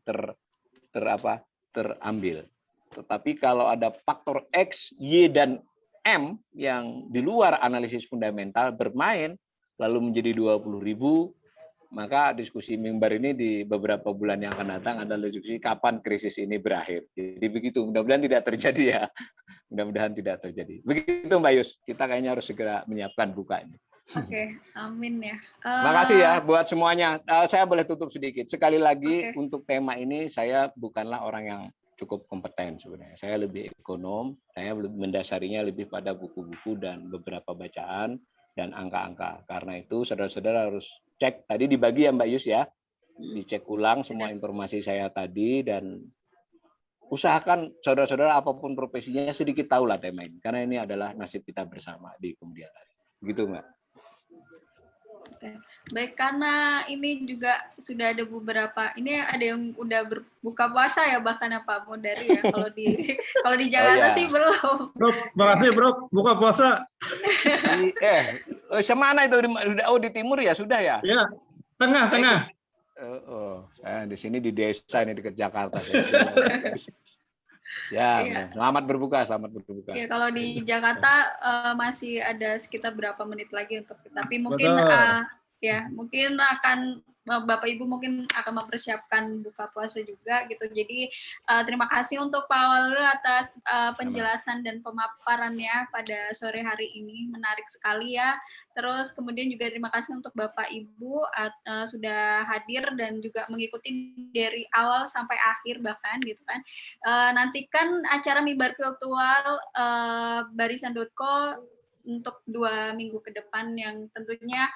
S2: terambil. Tetapi kalau ada faktor X, Y, dan M yang di luar analisis fundamental bermain, lalu menjadi 20.000, maka diskusi mimbar ini di beberapa bulan yang akan datang adalah diskusi kapan krisis ini berakhir. Jadi begitu, mudah-mudahan tidak terjadi ya. Mudah-mudahan tidak terjadi. Begitu Mbak Yus, kita kayaknya harus segera menyiapkan buka ini.
S1: Oke, amin ya.
S2: Terima kasih ya buat semuanya. Saya boleh tutup sedikit. Sekali lagi untuk tema ini saya bukanlah orang yang cukup kompeten sebenarnya. Saya lebih ekonom, saya mendasarinya lebih pada buku-buku dan beberapa bacaan dan angka-angka. Karena itu saudara-saudara harus cek. Tadi dibagi ya Mbak Yus ya. Dicek ulang semua informasi saya tadi dan usahakan saudara-saudara apapun profesinya sedikit tahulah tema ini. Karena ini adalah nasib kita bersama di kemudian hari. Begitu Mbak.
S1: Oke. Baik, karena ini juga sudah ada beberapa, ini ada yang udah berbuka puasa ya bahkan ya Pak Mondari ya. Kalau di Jakarta sih belum.
S3: Bro, makasih Bro, buka puasa.
S2: Semana itu di timur ya sudah ya?
S3: Ya, tengah.
S2: Saya di sini di desa ini dekat Jakarta. Ya, iya. Selamat berbuka.
S1: Ya, kalau di Jakarta masih ada sekitar berapa menit lagi untuk kita. Tapi mungkin Ya, mungkin akan Bapak Ibu mungkin akan mempersiapkan buka puasa juga gitu. Jadi terima kasih untuk Pak Walil atas penjelasan dan pemaparannya pada sore hari ini, menarik sekali ya. Terus kemudian juga terima kasih untuk Bapak Ibu sudah hadir dan juga mengikuti dari awal sampai akhir bahkan gitu kan. Nantikan acara mimbar virtual Barisan.co untuk 2 minggu ke depan yang tentunya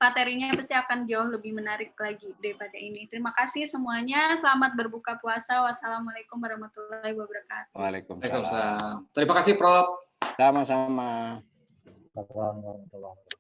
S1: materinya pasti akan jauh lebih menarik lagi daripada ini. Terima kasih semuanya. Selamat berbuka puasa. Wassalamualaikum warahmatullahi wabarakatuh.
S2: Waalaikumsalam.
S4: Terima kasih, Prof.
S2: Sama-sama.
S5: Assalamualaikum warahmatullahi wabarakatuh.